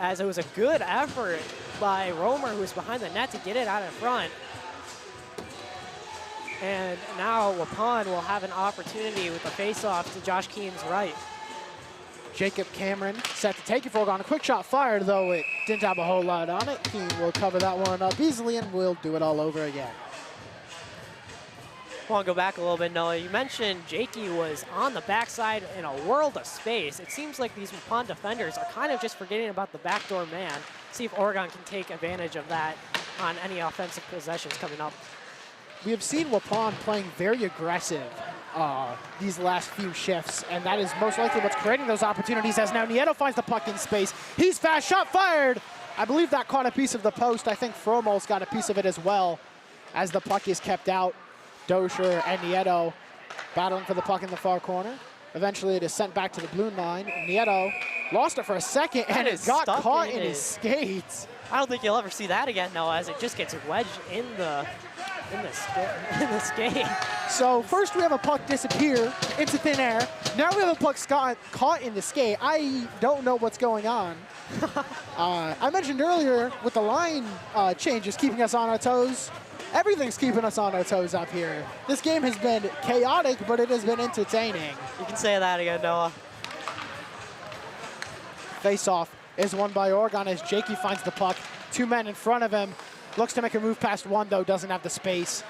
as it was a good effort by Romer, who was behind the net, to get it out in front. And now Waupun will have an opportunity with the face-off to Josh Keane's right. Jacob Cameron set to take it for Oregon. A quick shot fired, though it didn't have a whole lot on it. Keane will cover that one up easily, and we'll do it all over again. I want to go back a little bit, Noah. You mentioned Jakey was on the backside in a world of space. It seems like these Waupun defenders are kind of just forgetting about the backdoor man. See if Oregon can take advantage of that on any offensive possessions coming up. We have seen Waupun playing very aggressive these last few shifts, and that is most likely what's creating those opportunities as now Nieto finds the puck in space. He's fast, shot fired! I believe that caught a piece of the post. I think Fromol's got a piece of it as well as the puck is kept out. Dosher and Nieto battling for the puck in the far corner. Eventually it is sent back to the blue line. Nieto lost it for a second and it got caught in his skates. I don't think you'll ever see that again, Noah, as it just gets wedged in the skate. So first we have a puck disappear into thin air. Now we have a puck caught in the skate. I don't know what's going on. I mentioned earlier with the line changes keeping us on our toes. Everything's keeping us on our toes up here. This game has been chaotic, but it has been entertaining. You can say that again, Noah. Face-off is won by Oregon as Jakey finds the puck. 2 men in front of him. Looks to make a move past one, though. Doesn't have the space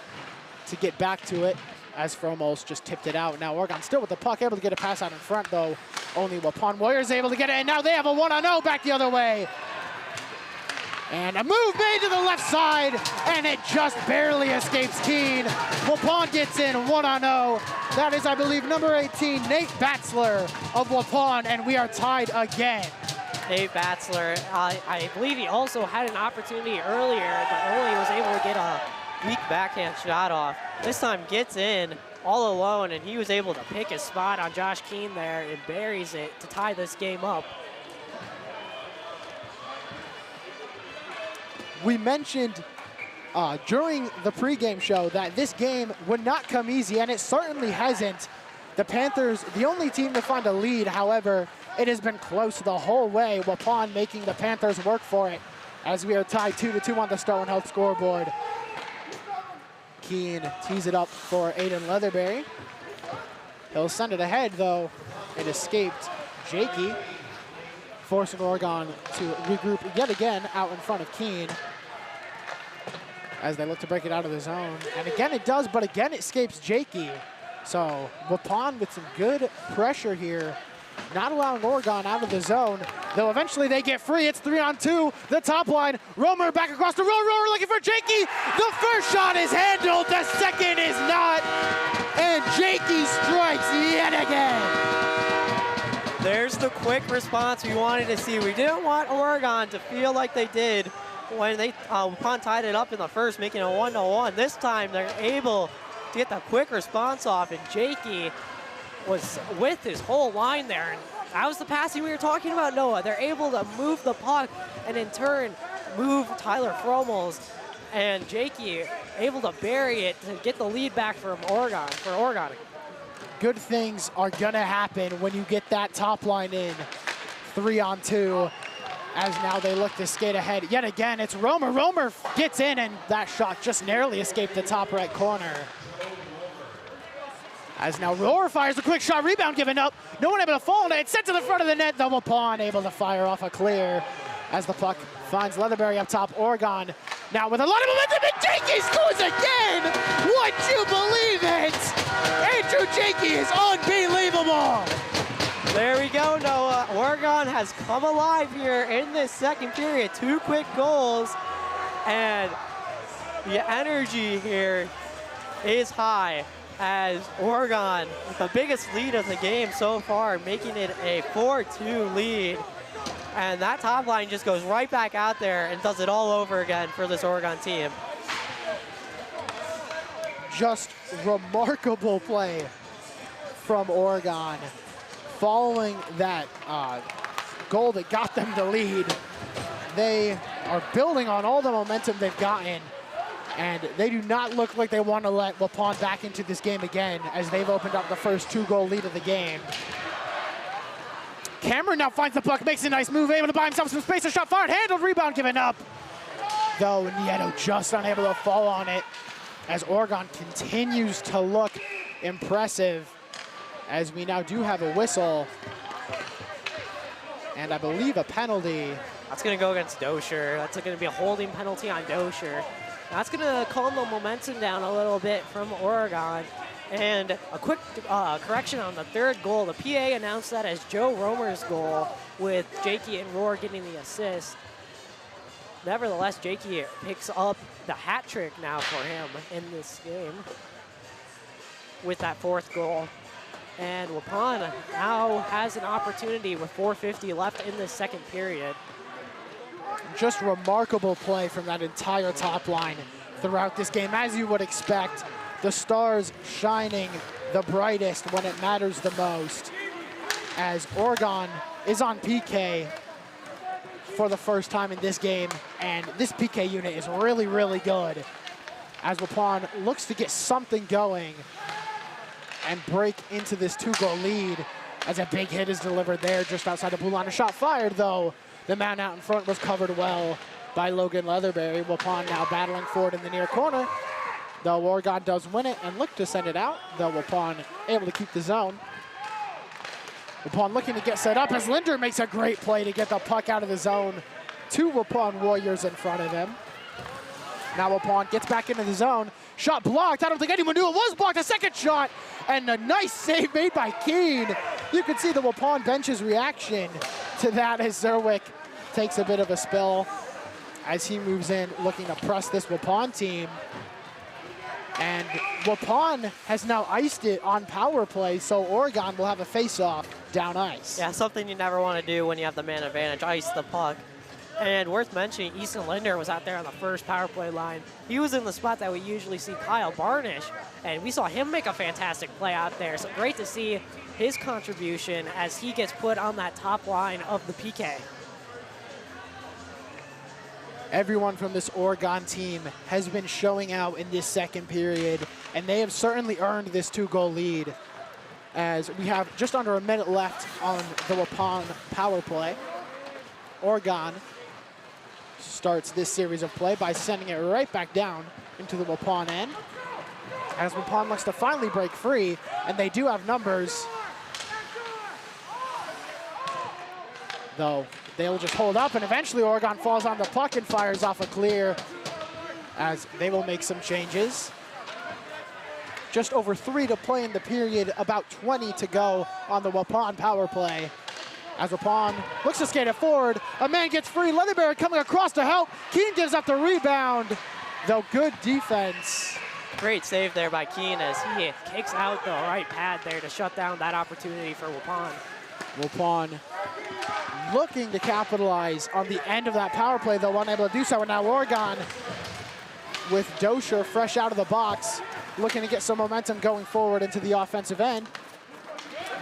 to get back to it as Fromos just tipped it out. Now Oregon still with the puck, able to get a pass out in front, though. Only Waupun Warriors able to get it, and now they have a 1-on-0 back the other way. And a move made to the left side, and it just barely escapes Keene. Waupun gets in 1-0. That is, I believe, number 18, Nate Batzler of Waupun, and we are tied again. Nate Batzler, I believe he also had an opportunity earlier, but only was able to get a weak backhand shot off. This time gets in all alone, and he was able to pick his spot on Josh Keene there and buries it to tie this game up. We mentioned during the pregame show that this game would not come easy, and it certainly hasn't. The Panthers, the only team to find a lead, however, it has been close the whole way. Waupun making the Panthers work for it as we are tied 2-2 on the Starling Health scoreboard. Keene tees it up for Aiden Leatherberry. He'll send it ahead, though. It escaped Jakey, forcing Oregon to regroup yet again out in front of Keene as they look to break it out of the zone. And again it does, but again it escapes Jakey. So Waupun with some good pressure here, not allowing Oregon out of the zone. Though eventually they get free. It's 3-on-2, the top line. Romer back across the road. Romer looking for Jakey. The first shot is handled, the second is not. And Jakey strikes yet again. There's the quick response we wanted to see. We didn't want Oregon to feel like they did when they Waupun tied it up in the first, making it 1-1. This time they're able to get the quick response off, and Jakey was with his whole line there. And that was the passing we were talking about, Noah. They're able to move the puck and in turn move Tyler Fromels, and Jakey able to bury it to get the lead back from Oregon, for Oregon. Good things are gonna happen when you get that top line in. 3-on-2, as now they look to skate ahead. Yet again, it's Romer. Romer gets in, and that shot just narrowly escaped the top right corner. As now Romer fires a quick shot, rebound given up. No one able to fall on it. It's sent to the front of the net, though Waupun able to fire off a clear as the puck finds Leatherberry up top. Oregon now with a lot of momentum, and Jakey scores again! Would you believe it? Andrew Jakey is unbelievable! There we go, Noah. Oregon has come alive here in this second period. 2 quick goals, and the energy here is high as Oregon, with the biggest lead of the game so far, making it a 4-2 lead. And that top line just goes right back out there and does it all over again for this Oregon team. Just remarkable play from Oregon. Following that goal that got them the lead, they are building on all the momentum they've gotten, and they do not look like they want to let Waupun back into this game again, as they've opened up the first 2-goal lead of the game. Cameron now finds the puck, makes a nice move, able to buy himself some space, a shot fired, handled, rebound given up. Though Nieto just unable to fall on it, as Oregon continues to look impressive, as we now do have a whistle, and I believe a penalty. That's gonna go against Dosher. That's gonna be a holding penalty on Dosher. That's going to calm the momentum down a little bit from Oregon. And a quick correction on the third goal. The PA announced that as Joe Romer's goal, with Jakey and Rohr getting the assist. Nevertheless, Jakey picks up the hat trick now for him in this game with that fourth goal. And Waupun now has an opportunity with 4:50 left in the second period. Just remarkable play from that entire top line throughout this game, as you would expect. The Stars shining the brightest when it matters the most, as Oregon is on PK for the first time in this game, and this PK unit is really, really good, as Waupun looks to get something going and break into this 2-goal lead, as a big hit is delivered there just outside the blue line. A shot fired, though. The man out in front was covered well by Logan Leatherberry. Waupun now battling forward in the near corner, though Oregon does win it and look to send it out, though Waupun able to keep the zone. Waupun looking to get set up as Linder makes a great play to get the puck out of the zone. 2 Waupun Warriors in front of him. Now Waupun gets back into the zone. Shot blocked. I don't think anyone knew it was blocked. A second shot, and a nice save made by Keene. You can see the Waupun bench's reaction to that as Zerwick takes a bit of a spill as he moves in looking to press this Waupun team. And Waupun has now iced it on power play, so Oregon will have a face-off down ice. Yeah, something you never want to do when you have the man advantage, ice the puck. And worth mentioning, Easton Linder was out there on the first power play line. He was in the spot that we usually see Kyle Barnish, and we saw him make a fantastic play out there. So great to see his contribution as he gets put on that top line of the PK. Everyone from this Oregon team has been showing out in this second period, and they have certainly earned this 2-goal lead, as we have just under a minute left on the Waupun power play. Oregon starts this series of play by sending it right back down into the Waupun end, as Waupun looks to finally break free, and they do have numbers, though they'll just hold up, and eventually Oregon falls on the puck and fires off a clear, as they will make some changes. Just over 3 to play in the period, about 20 to go on the Waupun power play. As Waupun looks to skate it forward, a man gets free. Leatherberry coming across to help. Keene gives up the rebound, though good defense. Great save there by Keene as he kicks out the right pad there to shut down that opportunity for Waupun. Waupun looking to capitalize on the end of that power play, though unable to do so. And now Oregon with Dosher fresh out of the box, looking to get some momentum going forward into the offensive end.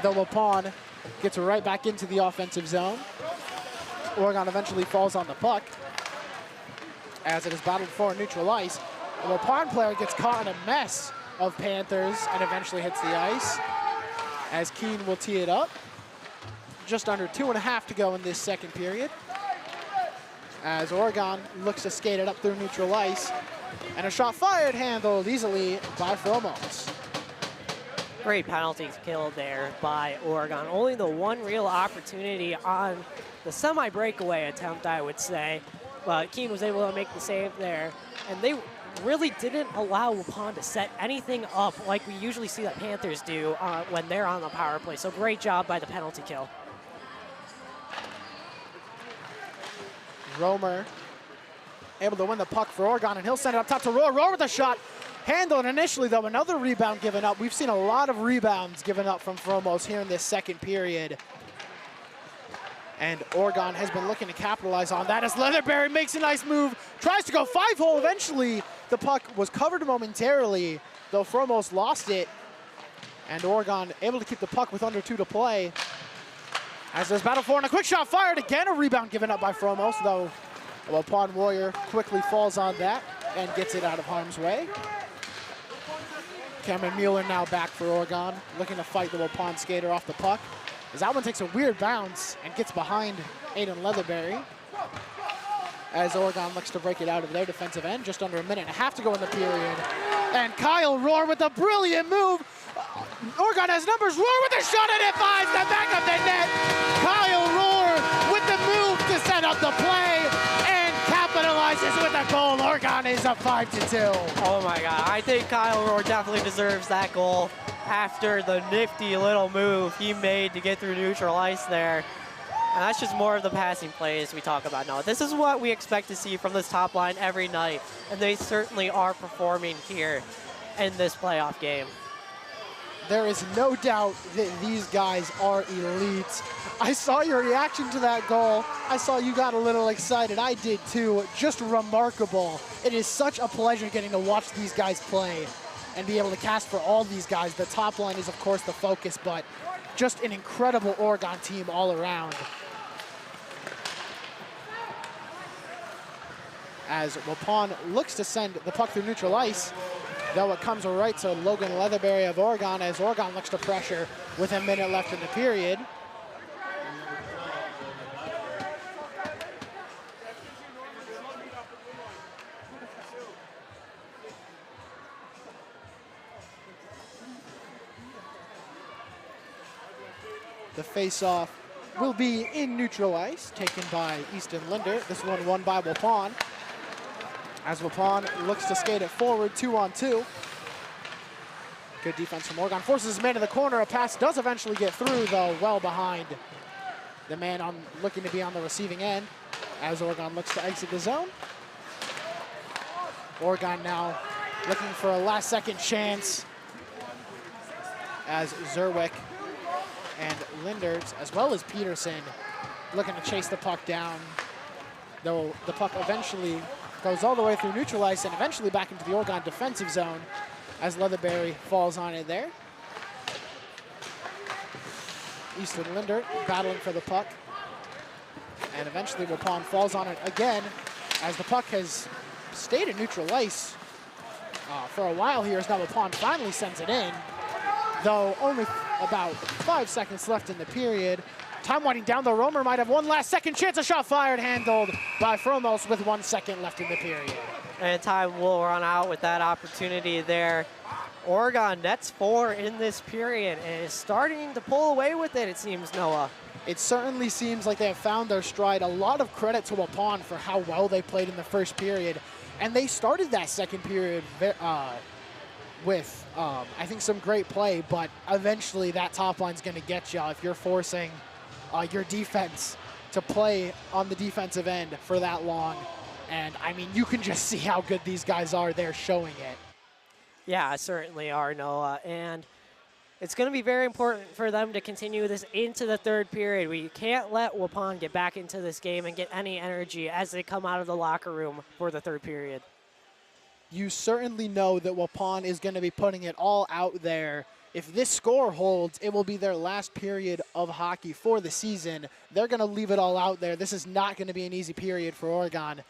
Though Waupun gets right back into the offensive zone. Oregon eventually falls on the puck as it is battled for neutral ice. The Waupun player gets caught in a mess of Panthers and eventually hits the ice as Keene will tee it up. Just under 2.5 to go in this second period, as Oregon looks to skate it up through neutral ice, and a shot fired, handled easily by Fromos. Great penalty kill there by Oregon. Only the one real opportunity on the semi-breakaway attempt, I would say. But Keene was able to make the save there. And they really didn't allow Waupun to set anything up like we usually see the Panthers do when they're on the power play. So great job by the penalty kill. Romer able to win the puck for Oregon, and he'll send it up top to Rohr. Rohr with a shot. Handled initially, though, another rebound given up. We've seen a lot of rebounds given up from Fromos here in this second period. And Oregon has been looking to capitalize on that as Leatherberry makes a nice move, tries to go 5-hole. Eventually, the puck was covered momentarily, though Fromos lost it. And Oregon able to keep the puck with under 2 to play. As there's battle for, and a quick shot fired. Again, a rebound given up by Fromos, though a Waupun Warrior quickly falls on that and gets it out of harm's way. Cameron Mueller now back for Oregon, looking to fight the Waupun skater off the puck, as that one takes a weird bounce and gets behind Aiden Leatherberry, as Oregon looks to break it out of their defensive end. Just under a minute and a half to go in the period. And Kyle Rohr with a brilliant move. Oregon has numbers. Rohr with a shot, and it finds the back of the net. Kyle Rohr with the move to set up the play and capitalizes with a goal. Oregon is Panthers up 5-2. Oh my God, I think Kyle Rohr definitely deserves that goal after the nifty little move he made to get through neutral ice there. And that's just more of the passing plays we talk about now. This is what we expect to see from this top line every night, and they certainly are performing here in this playoff game. There is no doubt that these guys are elite. I saw your reaction to that goal. I saw you got a little excited. I did too. Just remarkable. It is such a pleasure getting to watch these guys play and be able to cast for all these guys. The top line is, of course, the focus, but just an incredible Oregon team all around. As Waupun looks to send the puck through neutral ice, though it comes right to Logan Leatherberry of Oregon as Oregon looks to pressure with a minute left in the period. The face-off will be in neutral ice, taken by Easton Linder. This one won by Waupun. As Waupun looks to skate it forward, 2-on-2. Good defense from Oregon. Forces his man to the corner. A pass does eventually get through, though, well behind the man looking to be on the receiving end. As Oregon looks to exit the zone. Oregon now looking for a last-second chance. As Zerwick and Linders, as well as Peterson, looking to chase the puck down. Though the puck eventually goes all the way through neutral ice and eventually back into the Oregon defensive zone as Leatherberry falls on it there. Easton Linder battling for the puck. And eventually Waupun falls on it again as the puck has stayed in neutral ice for a while here as now Waupun finally sends it in. Though only about 5 seconds left in the period. Time winding down, though Romer might have one last second chance. A shot fired, handled by Fromos with 1 second left in the period. And time will run out with that opportunity there. Oregon nets 4 in this period and is starting to pull away with it, it seems, Noah. It certainly seems like they have found their stride. A lot of credit to Waupun for how well they played in the first period. And they started that second period with, I think, some great play, but eventually that top line's going to get you if you're forcing your defense to play on the defensive end for that long. And, I mean, you can just see how good these guys are. They're showing it. Yeah, certainly are, Noah. And it's going to be very important for them to continue this into the third period. We can't let Waupun get back into this game and get any energy as they come out of the locker room for the third period. You certainly know that Waupun is going to be putting it all out there. If this score holds, it will be their last period of hockey for the season. They're going to leave it all out there. This is not going to be an easy period for Oregon.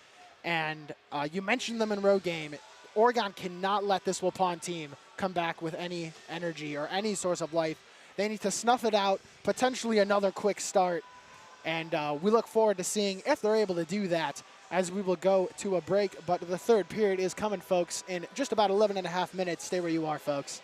And you mentioned the Monroe game. Oregon cannot let this Waupun team come back with any energy or any source of life. They need to snuff it out, potentially another quick start. And we look forward to seeing if they're able to do that as we will go to a break. But the third period is coming, folks, in just about 11 and a half minutes. Stay where you are, folks.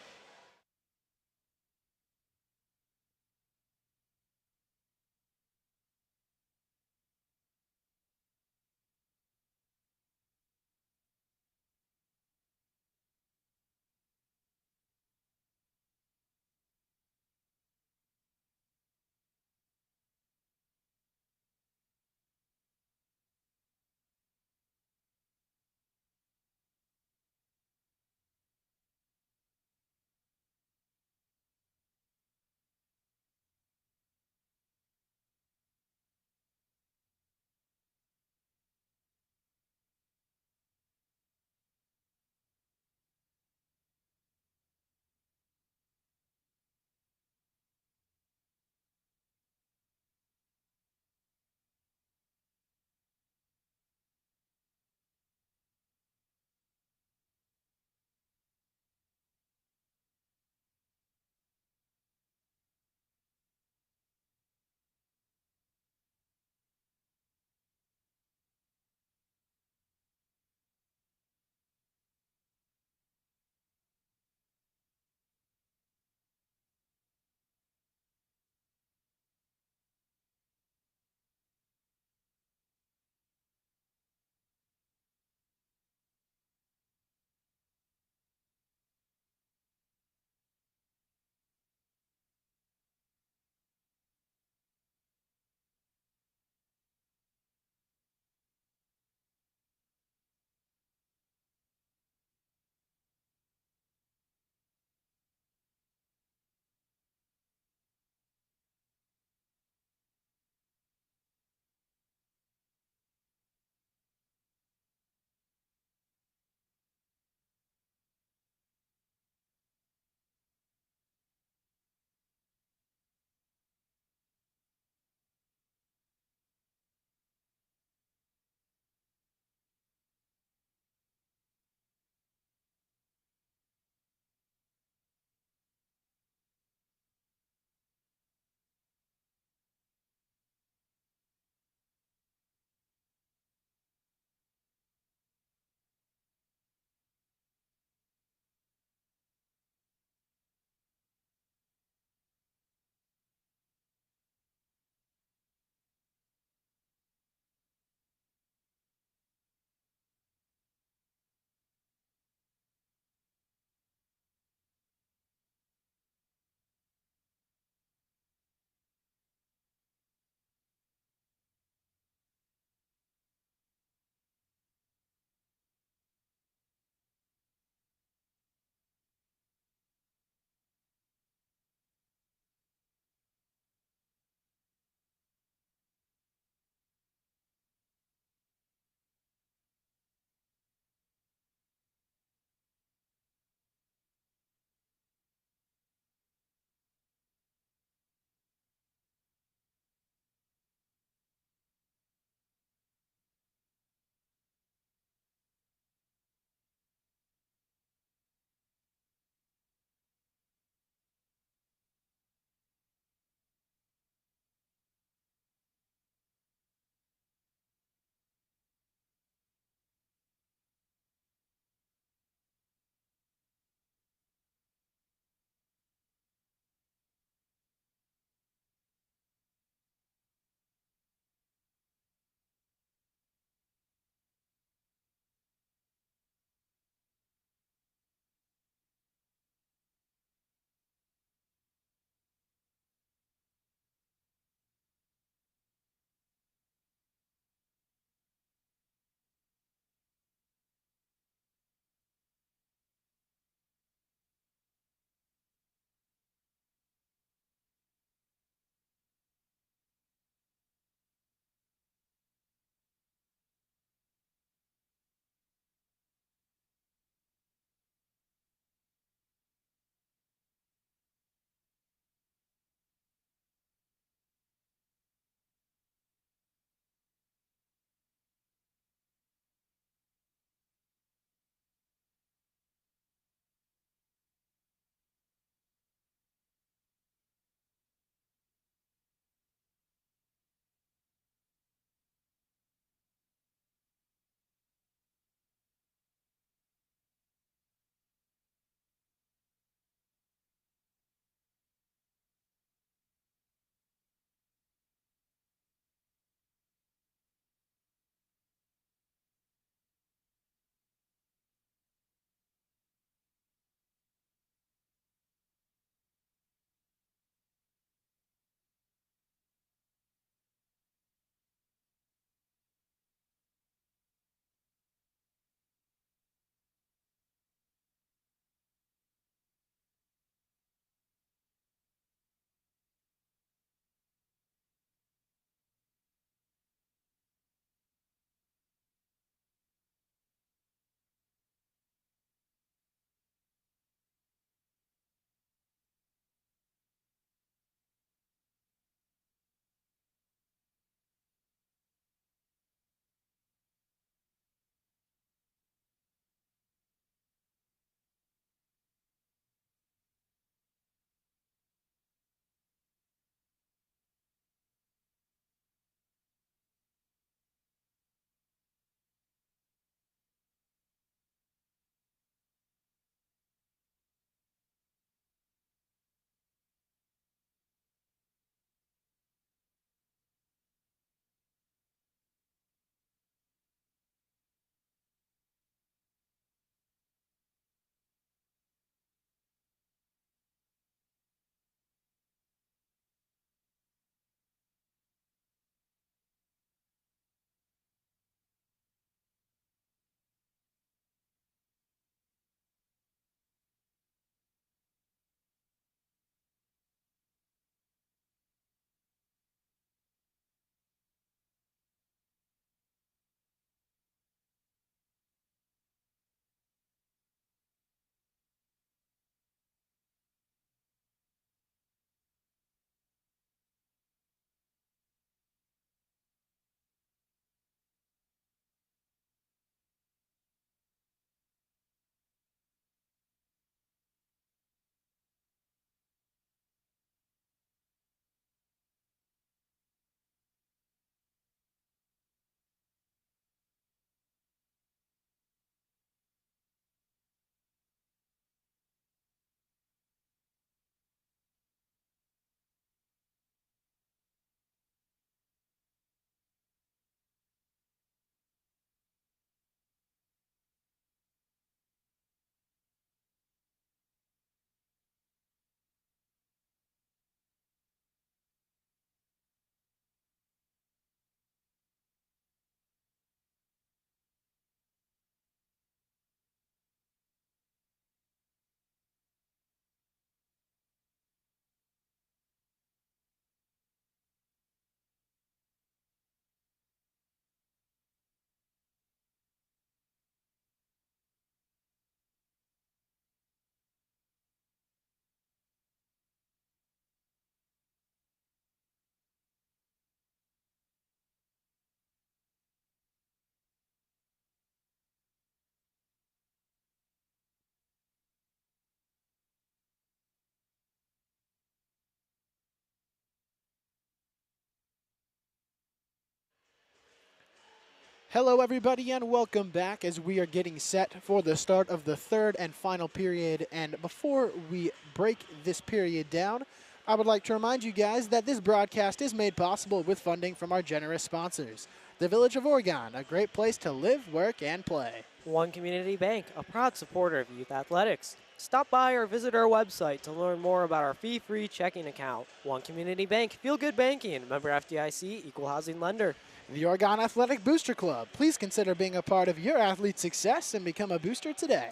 Hello everybody and welcome back as we are getting set for the start of the third and final period. And before we break this period down, I would like to remind you guys that this broadcast is made possible with funding from our generous sponsors. The Village of Oregon, a great place to live, work, and play. One Community Bank, a proud supporter of youth athletics. Stop by or visit our website to learn more about our fee-free checking account. One Community Bank, feel good banking. Member FDIC, equal housing lender. The Oregon Athletic Booster Club. Please consider being a part of your athlete's success and become a booster today.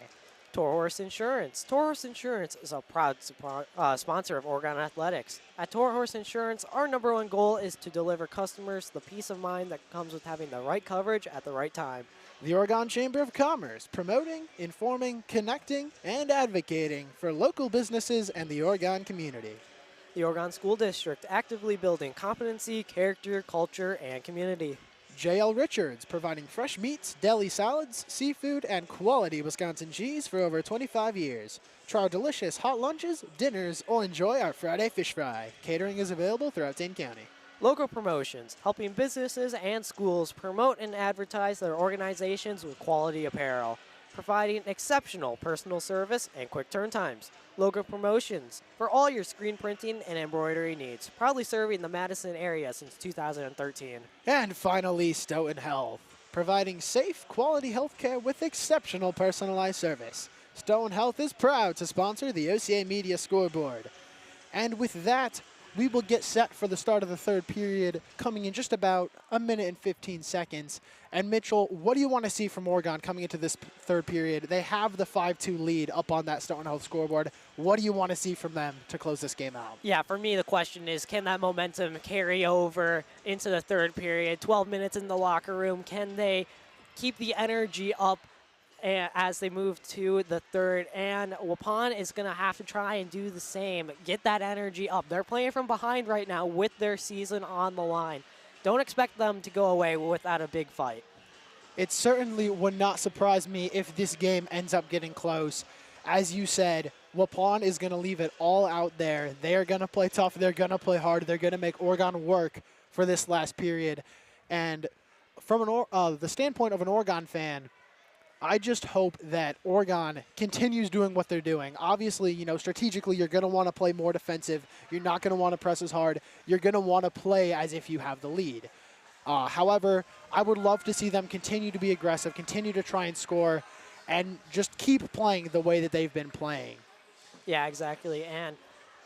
Toro Horse Insurance. Toro Horse Insurance is a proud sponsor of Oregon Athletics. At Toro Horse Insurance, our #1 goal is to deliver customers the peace of mind that comes with having the right coverage at the right time. The Oregon Chamber of Commerce, promoting, informing, connecting, and advocating for local businesses and the Oregon community. The Oregon School District, actively building competency, character, culture, and community. J.L. Richards, providing fresh meats, deli salads, seafood, and quality Wisconsin cheese for over 25 years. Try our delicious hot lunches, dinners, or enjoy our Friday fish fry. Catering is available throughout Dane County. Local promotions, helping businesses and schools promote and advertise their organizations with quality apparel. Providing exceptional personal service and quick turn times. Logo Promotions, for all your screen printing and embroidery needs. Proudly serving the Madison area since 2013. And finally, Stoughton Health, providing safe, quality health care with exceptional personalized service. Stoughton Health is proud to sponsor the OCA Media Scoreboard. And with that, we will get set for the start of the third period, coming in just about a minute and 15 seconds. And Mitchell, what do you want to see from Oregon coming into this third period? They have the 5-2 lead up on that Stoughton Health scoreboard. What do you want to see from them to close this game out? Yeah, for me, the question is, can that momentum carry over into the third period? 12 minutes in the locker room. Can they keep the energy up as they move to the third? And Waupun is going to have to try and do the same. Get that energy up. They're playing from behind right now with their season on the line. Don't expect them to go away without a big fight. It certainly would not surprise me if this game ends up getting close. As you said, Waupun is going to leave it all out there. They're going to play tough. They're going to play hard. They're going to make Oregon work for this last period. And from the standpoint of an Oregon fan, I just hope that Oregon continues doing what they're doing. Obviously, you know, strategically, you're going to want to play more defensive. You're not going to want to press as hard. You're going to want to play as if you have the lead. However, I would love to see them continue to be aggressive, continue to try and score, and just keep playing the way that they've been playing. Yeah, exactly. And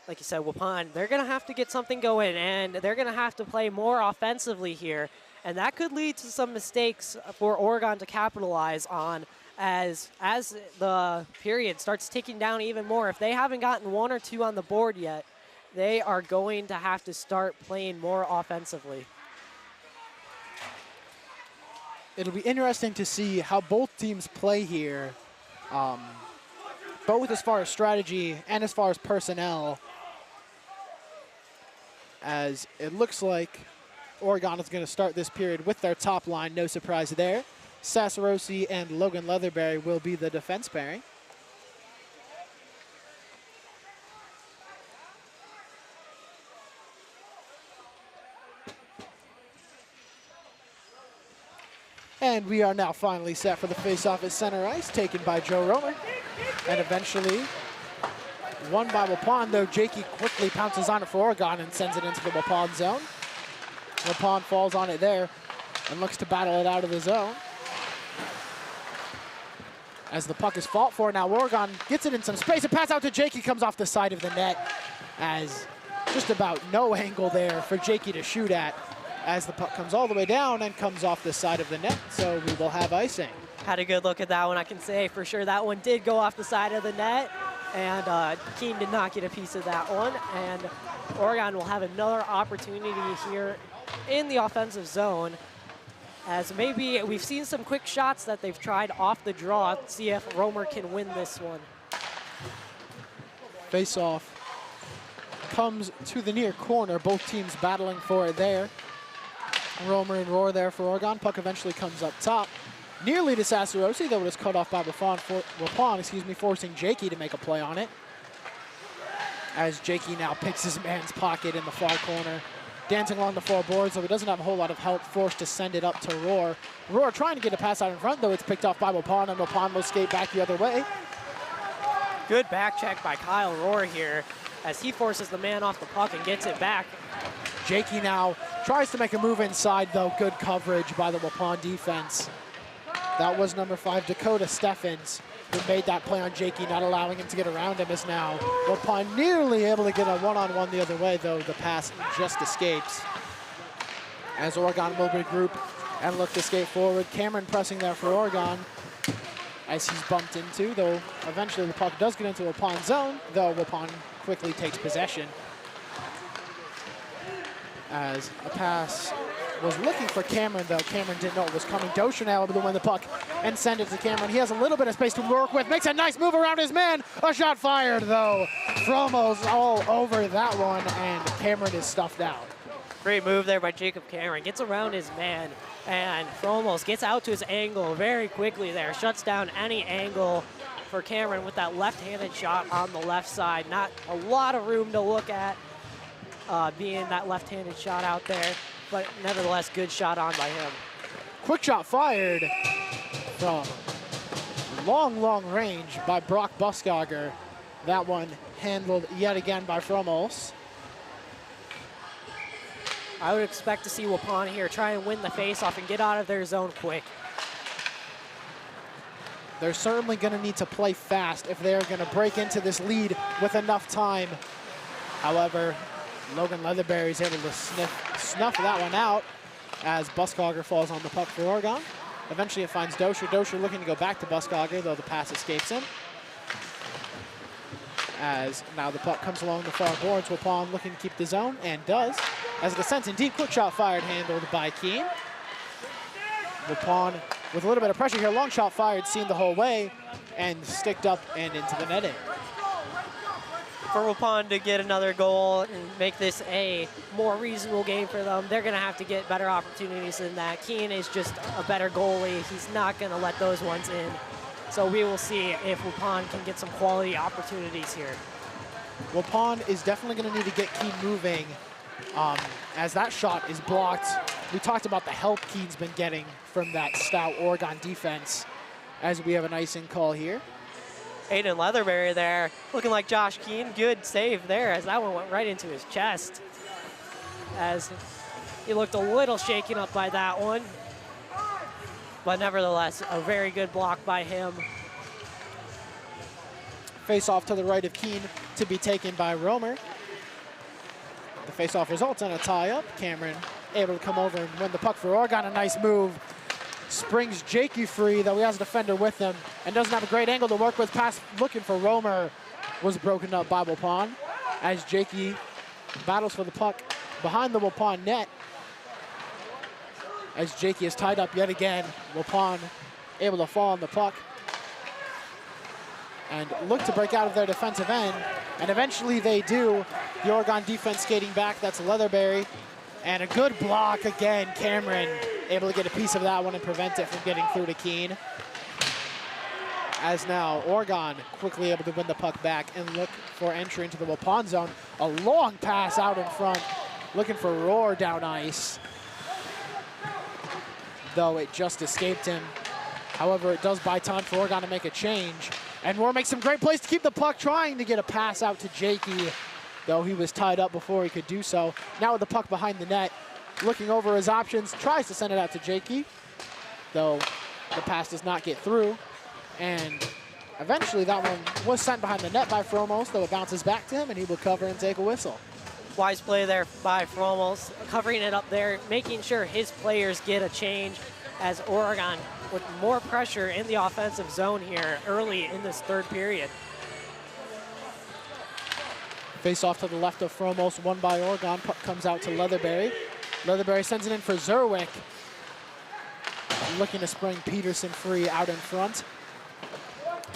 like you said, Waupun, they're going to have to get something going, and they're going to have to play more offensively here. And that could lead to some mistakes for Oregon to capitalize on as the period starts ticking down even more. If they haven't gotten 1 or 2 on the board yet, they are going to have to start playing more offensively. It'll be interesting to see how both teams play here, both as far as strategy and as far as personnel, as it looks like Oregon is going to start this period with their top line. No surprise there. Sassarosi and Logan Leatherberry will be the defense pairing. And we are now finally set for the face-off at center ice, taken by Joe Romer. And eventually won by Waupun, though Jakey quickly pounces on it for Oregon and sends it into the Waupun zone. Waupun falls on it there and looks to battle it out of the zone. As the puck is fought for now, Oregon gets it in some space. A pass out to Jakey comes off the side of the net, as just about no angle there for Jakey to shoot at, as the puck comes all the way down and comes off the side of the net, so we will have icing. Had a good look at that one. I can say for sure that one did go off the side of the net, and Keene did not get a piece of that one. And Oregon will have another opportunity here in the offensive zone, as maybe we've seen some quick shots that they've tried off the draw. See if Romer can win this one. Face-off comes to the near corner. Both teams battling for it there. Romer and Rohr there for Oregon. Puck eventually comes up top. Nearly to Sassarosi, though it is cut off by Waupun, forcing Jakey to make a play on it. As Jakey now picks his man's pocket in the far corner dancing along the four boards, so he doesn't have a whole lot of help, forced to send it up to Roar. Roar trying to get a pass out in front, though it's picked off by Waupun, and Waupun will skate back the other way. Good back check by Kyle Roar here as he forces the man off the puck and gets it back. Jakey now tries to make a move inside, though. Good coverage by the Waupun defense. That was number 5, Dakota Steffens, who made that play on Jakey, not allowing him to get around him, is now Waupun nearly able to get a one-on-one the other way, though the pass just escapes. As Oregon will regroup and look to skate forward. Cameron pressing there for Oregon as he's bumped into, though eventually the puck does get into Waupun's zone, though Waupun quickly takes possession. As a pass was looking for Cameron, though Cameron didn't know it was coming. Dosher now able to win the puck and send it to Cameron. He has a little bit of space to work with, makes a nice move around his man. A shot fired, though. Fromo's all over that one, and Cameron is stuffed out. Great move there by Jacob Cameron. Gets around his man, and Fromos gets out to his angle very quickly there. Shuts down any angle for Cameron with that left-handed shot on the left side. Not a lot of room to look at being that left-handed shot out there, but nevertheless, good shot on by him. Quick shot fired from long range by Brock Buskogger. That one handled yet again by Fromos. I would expect to see Waupun here try and win the faceoff and get out of their zone quick. They're certainly going to need to play fast if they're going to break into this lead with enough time. However, Logan Leatherberry is able to snuff that one out as Buskogger falls on the puck for Oregon. Eventually it finds Dosher. Dosher looking to go back to Buskogger, though the pass escapes him. As now the puck comes along the far boards, Waupun looking to keep the zone, and does. As it descends in deep, quick shot fired, handled by Keene. Waupun with a little bit of pressure here, long shot fired, seen the whole way, and sticked up and into the netting. For Waupun to get another goal and make this a more reasonable game for them, they're going to have to get better opportunities than that. Keene is just a better goalie. He's not going to let those ones in. So we will see if Waupun can get some quality opportunities here. Waupun is definitely going to need to get Keene moving as that shot is blocked. We talked about the help Keene's been getting from that stout Oregon defense as we have an icing call here. Aiden Leatherberry there, looking like Josh Keene. Good save there as that one went right into his chest. As he looked a little shaken up by that one. But nevertheless, a very good block by him. Face off to the right of Keene to be taken by Romer. The face-off results in a tie-up. Cameron able to come over and win the puck for Oregon. A nice move. Springs Jakey free, though he has a defender with him and doesn't have a great angle to work with. Pass looking for Romer was broken up by Waupun as Jakey battles for the puck behind the Waupun net. As Jakey is tied up yet again, Waupun able to fall on the puck and look to break out of their defensive end, and eventually they do. The Oregon defense skating back, that's Leatherberry, and a good block again. Cameron able to get a piece of that one and prevent it from getting through to Keene. As now Oregon quickly able to win the puck back and look for entry into the Waupun zone. A long pass out in front, looking for Roar down ice, though it just escaped him. However, it does buy time for Oregon to make a change. And Roar makes some great plays to keep the puck, trying to get a pass out to Jakey, though he was tied up before he could do so. Now with the puck behind the net, looking over his options, tries to send it out to Jakey, though the pass does not get through. And eventually that one was sent behind the net by Fromos, though it bounces back to him and he will cover and take a whistle. Wise play there by Fromos, covering it up there, making sure his players get a change as Oregon with more pressure in the offensive zone here early in this third period. Face off to the left of Fromos, won by Oregon. Puck comes out to Leatherberry. Leatherberry sends it in for Zerwick. Looking to spring Peterson free out in front.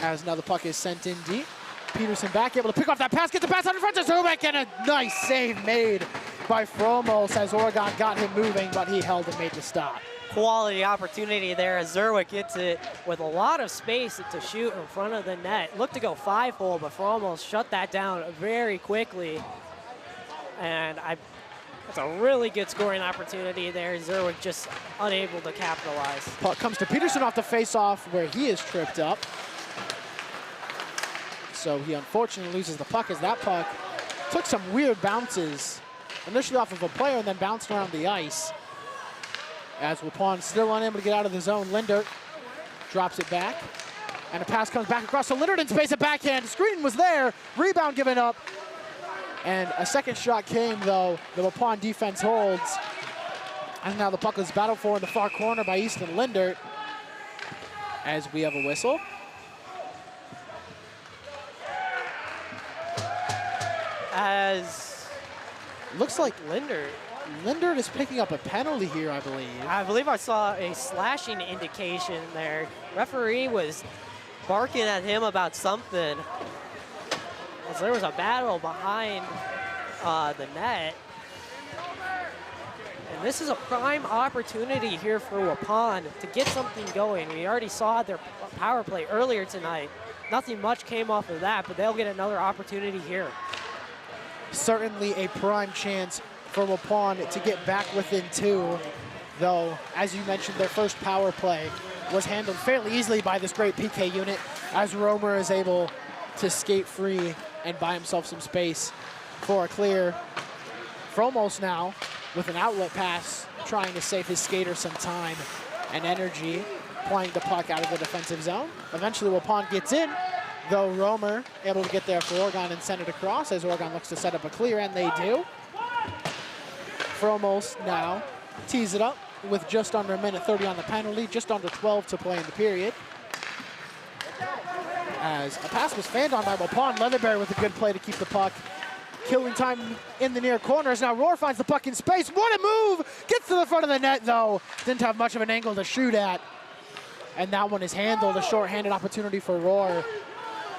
As now the puck is sent in deep. Peterson back, able to pick off that pass, get the pass out in front to Zerwick, and a nice save made by Fromos as Oregon got him moving, but he held and made the stop. Quality opportunity there as Zerwick gets it with a lot of space to shoot in front of the net. Looked to go 5-hole, but Fromos shut that down very quickly. And That's a really good scoring opportunity there. Zerwig just unable to capitalize. Puck comes to Peterson off the face-off where he is tripped up. So he unfortunately loses the puck as that puck took some weird bounces, initially off of a player and then bounced around the ice. As Waupun still unable to get out of the zone, Lindert drops it back. And a pass comes back across to Lindert in space, a backhand. The screen was there, rebound given up. And a second shot came though. The Waupun defense holds. And now the puck is battled for in the far corner by Easton Lindert. As we have a whistle. As looks like Lindert is picking up a penalty here, I believe. I believe I saw a slashing indication there. Referee was barking at him about something. As there was a battle behind the net. And this is a prime opportunity here for Waupun to get something going. We already saw their power play earlier tonight. Nothing much came off of that, but they'll get another opportunity here. Certainly a prime chance for Waupun to get back within 2, though, as you mentioned, their first power play was handled fairly easily by this great PK unit, as Romer is able to skate free and buy himself some space for a clear. Fromos now with an outlet pass, trying to save his skater some time and energy, playing the puck out of the defensive zone. Eventually Waupun gets in, though Romer able to get there for Oregon and send it across as Oregon looks to set up a clear, and they do. Fromos now tees it up with just under a minute 30 on the penalty, just under 12 to play in the period. As a pass was fanned on by Waupun, Leatherberry with a good play to keep the puck. Killing time in the near corners. Now Rohr finds the puck in space. What a move! Gets to the front of the net though. Didn't have much of an angle to shoot at. And that one is handled, a short-handed opportunity for Rohr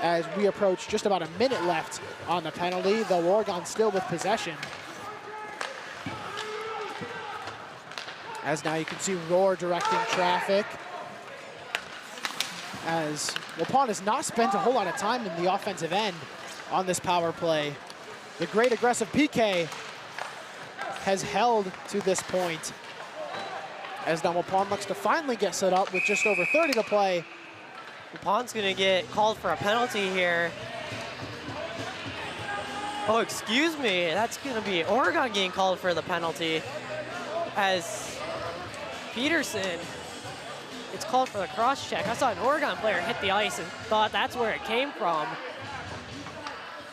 as we approach just about a minute left on the penalty, though Oregon still with possession. As now you can see Rohr directing traffic. As Waupun has not spent a whole lot of time in the offensive end on this power play. The great aggressive PK has held to this point. As now Waupun looks to finally get set up with just over 30 to play. Waupun's gonna get called for a penalty here. Oh, excuse me, that's gonna be Oregon getting called for the penalty. As Peterson, it's called for the cross check. I saw an Oregon player hit the ice and thought that's where it came from.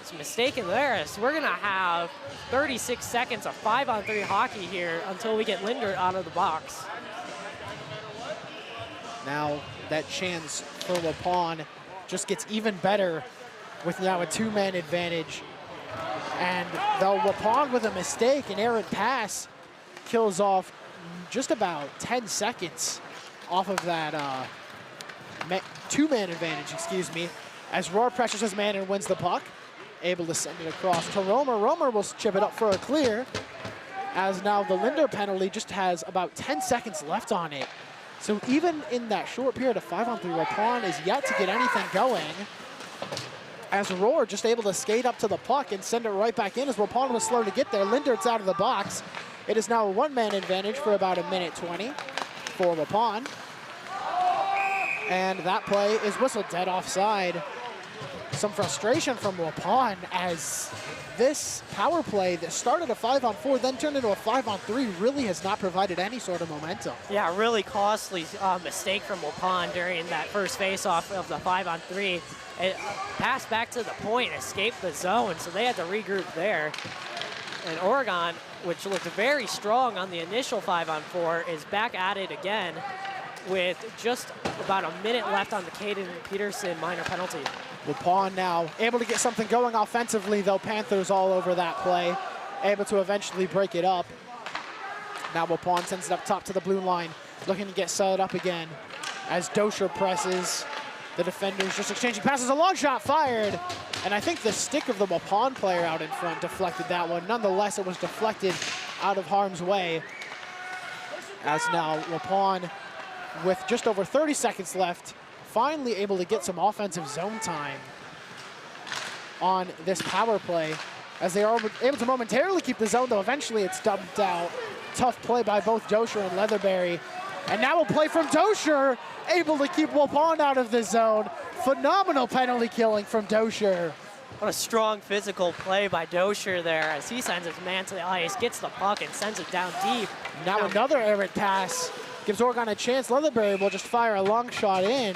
It's mistaken there. So we're gonna have 36 seconds of 5-on-3 hockey here until we get Lindert out of the box. Now that chance for Waupun just gets even better with now a 2-man advantage. And though Waupun with a mistake, an errant pass, kills off just about 10 seconds off of that 2-man advantage, excuse me, as Rohr pressures his man and wins the puck. Able to send it across to Romer. Romer will chip it up for a clear, as now the Linder penalty just has about 10 seconds left on it. So even in that short period of 5-on-3, Waupun is yet to get anything going, as Rohr just able to skate up to the puck and send it right back in as Waupun was slow to get there. Lindert's out of the box. It is now a 1-man advantage for about a minute 20 for Waupun. And that play is whistled dead offside. Some frustration from Waupun as this power play that started a 5-on-4, then turned into a 5-on-3, really has not provided any sort of momentum. Yeah, really costly mistake from Waupun during that first face-off of the 5-on-3. It passed back to the point, escaped the zone, so they had to regroup there. And Oregon, which looked very strong on the initial 5-on-4, is back at it again with just about a minute left on the Caden Peterson minor penalty. Waupun now able to get something going offensively, though Panthers all over that play, able to eventually break it up. Now Waupun sends it up top to the blue line, looking to get set up again as Dosher presses. The defenders just exchanging passes, a long shot fired, and I think the stick of the Waupun player out in front deflected that one. Nonetheless, it was deflected out of harm's way, as now Waupun, with just over 30 seconds left, finally able to get some offensive zone time on this power play. as they are able to momentarily keep the zone, though eventually it's dumped out. Tough play by both Dosher and Leatherberry. And now a play from Dosher, able to keep Waupun out of the zone. Phenomenal penalty killing from Dosher. What a strong physical play by Dosher there as he sends his man to the ice, gets the puck and sends it down deep. Now another errant pass gives Oregon a chance. Leatherberry will just fire a long shot in,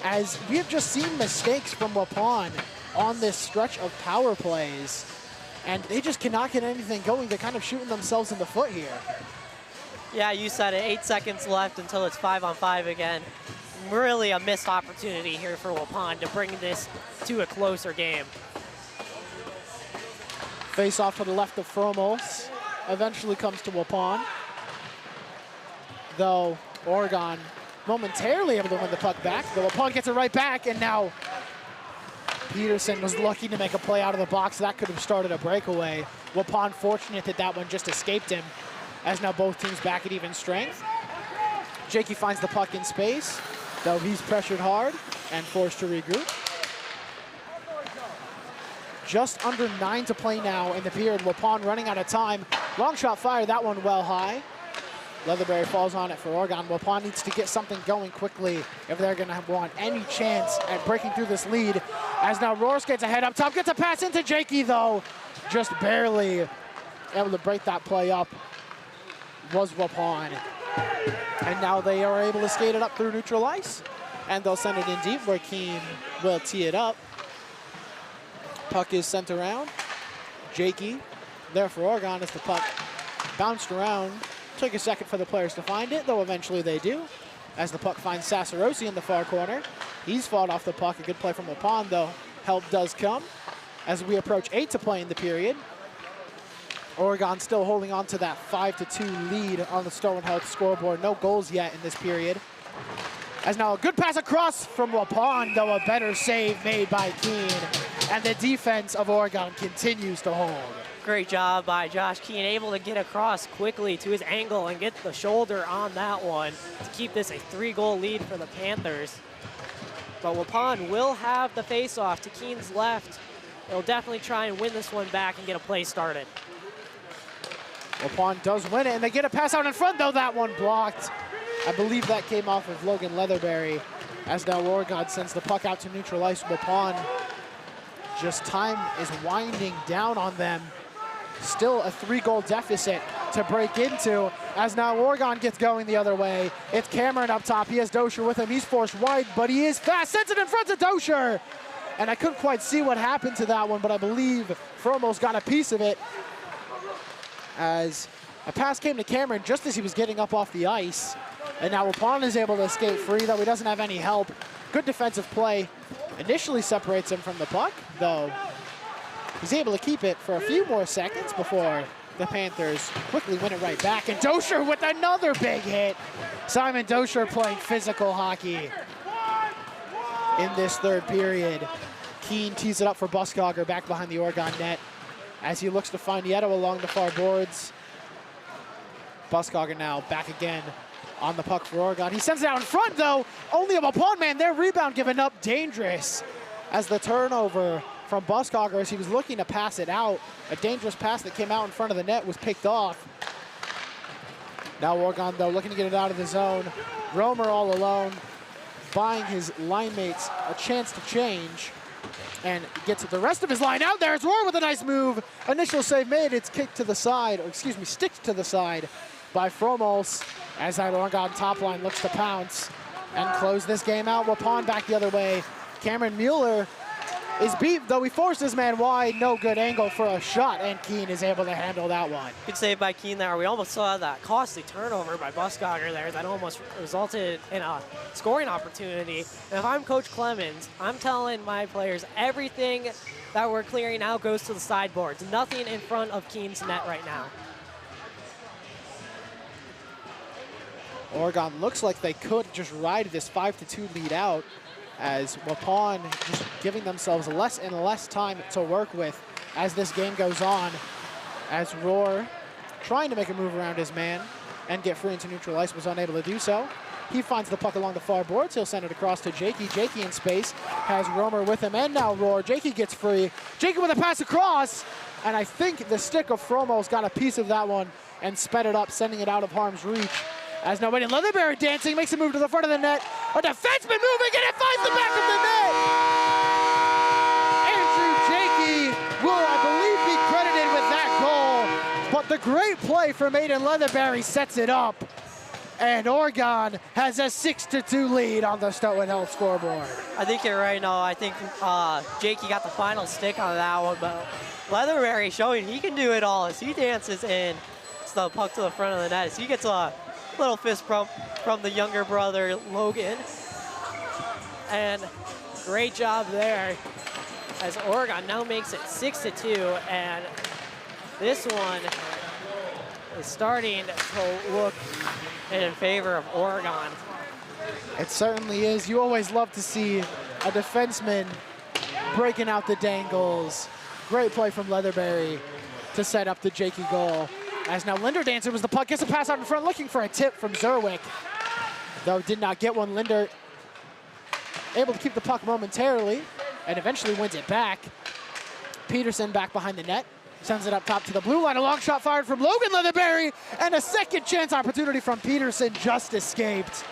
as we have just seen mistakes from Waupun on this stretch of power plays. And they just cannot get anything going. They're kind of shooting themselves in the foot here. Yeah, you said it, 8 seconds left until it's 5-on-5 again. Really a missed opportunity here for Waupun to bring this to a closer game. Face off to the left of Fromos. Eventually comes to Waupun. Though Oregon momentarily able to win the puck back. The Waupun gets it right back, and now Peterson was lucky to make a play out of the box. That could have started a breakaway. Waupun fortunate that that one just escaped him, as now both teams back at even strength. Jakey finds the puck in space, though he's pressured hard and forced to regroup. Just under 9 to play now in the period. Waupun running out of time. Long shot fired, that one well high. Leatherberry falls on it for Oregon. Waupun needs to get something going quickly if they're going to want any chance at breaking through this lead. As now Roars gets ahead up top, gets a pass into Jakey though. Just barely able to break that play up was Waupun. And now they are able to skate it up through neutral ice. And they'll send it in deep where Keene will tee it up. Puck is sent around. Jakey there for Oregon as the puck bounced around. Took a second for the players to find it, though eventually they do. As the puck finds Sassarosi in the far corner. He's fought off the puck. A good play from Waupun, though. Help does come as we approach 8 to play in the period. Oregon still holding on to that 5-2 lead on the Stolen Health scoreboard. No goals yet in this period. As now a good pass across from Waupun, though a better save made by Keene. And the defense of Oregon continues to hold. Great job by Josh Keene, able to get across quickly to his angle and get the shoulder on that one to keep this a 3-goal lead for the Panthers. But Waupun will have the face-off to Keene's left. They'll definitely try and win this one back and get a play started. Waupun does win it, and they get a pass out in front, though that one blocked. I believe that came off of Logan Leatherberry, as now Oregon sends the puck out to neutral ice. Waupun, just time is winding down on them. Still a 3-goal deficit to break into, as now Oregon gets going the other way. It's Cameron up top. He has Dosher with him. He's forced wide, but he is fast. Sends it in front of Dosher. And I couldn't quite see what happened to that one, but I believe Fromos got a piece of it, as a pass came to Cameron just as he was getting up off the ice. And now Waupun is able to escape free, though he doesn't have any help. Good defensive play. Initially separates him from the puck, though he's able to keep it for a few more seconds before the Panthers quickly win it right back. And Dosher with another big hit. Simon Dosher playing physical hockey in this third period. Keene tees it up for Buskogger back behind the Oregon net as he looks to find Nieto along the far boards. Buskogger now back again on the puck for Oregon. He sends it out in front, though. Only a Waupun man. Their rebound given up. Dangerous as the turnover from Buskogger as he was looking to pass it out. A dangerous pass that came out in front of the net was picked off. Now Oregon, though, looking to get it out of the zone. Romer all alone, buying his line mates a chance to change, and gets the rest of his line out there. It's Roar with a nice move. Initial save made. It's kicked to the side, or excuse me, sticked to the side by Fromos as that Oregon top line looks to pounce and close this game out. Waupun back the other way. Cameron Mueller is beat, though he forced his man wide. No good angle for a shot, and Keene is able to handle that one. Good save by Keene there. We almost saw that costly turnover by Buskogger there that almost resulted in a scoring opportunity. And if I'm Coach Clemens, I'm telling my players everything that we're clearing out goes to the sideboards. Nothing in front of Keene's net right now. Oregon looks like they could just ride this 5-2 lead out, as Waupun just giving themselves less and less time to work with as this game goes on, as Roar trying to make a move around his man and get free into neutral ice was unable to do so. He finds the puck along the far boards. He'll send it across to Jakey. Jakey in space has Romer with him, and now Roar. Jakey gets free. Jakey with a pass across, And I think the stick of Fromos got a piece of that one and sped it up, sending it out of harm's reach. As now Aiden Leatherberry dancing, makes a move to the front of the net. A defenseman moving, and it finds the back of the net! Andrew Jakey will, I believe, be credited with that goal. But the great play from Aiden Leatherberry sets it up. And Oregon has a 6-2 lead on the Stoughton Health scoreboard. I think you're right, no. I think Jakey got the final stick on that one, but Leatherberry showing he can do it all as he dances in. It's the puck to the front of the net. As he gets a little fist bump from the younger brother, Logan. And great job there as Oregon now makes it 6-2, and this one is starting to look in favor of Oregon. It certainly is. You always love to see a defenseman breaking out the dangles. Great play from Leatherberry to set up the Jakey goal. As now Linder dancer was the puck, gets a pass out in front, looking for a tip from Zerwick. Though did not get one. Linder able to keep the puck momentarily and eventually wins it back. Peterson back behind the net. Sends it up top to the blue line. A long shot fired from Logan Leatherberry. And a second chance opportunity from Peterson just escaped.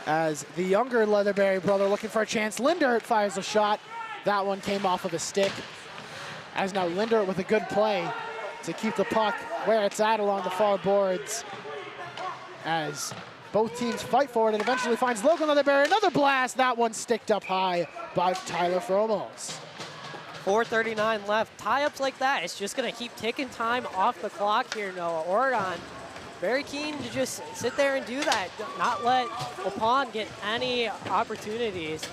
As the younger Leatherberry brother looking for a chance. Lindert fires a shot. That one came off of a stick. As now Lindert with a good play to keep the puck where it's at along the far boards. As both teams fight for it and eventually finds Logan Leatherberry. Another blast. That one sticked up high by Tyler Fromos. 4:39 left. Tie-ups like that, it's just going to keep ticking time off the clock here, Noah. Oregon very keen to just sit there and do that, not let Waupun get any opportunities.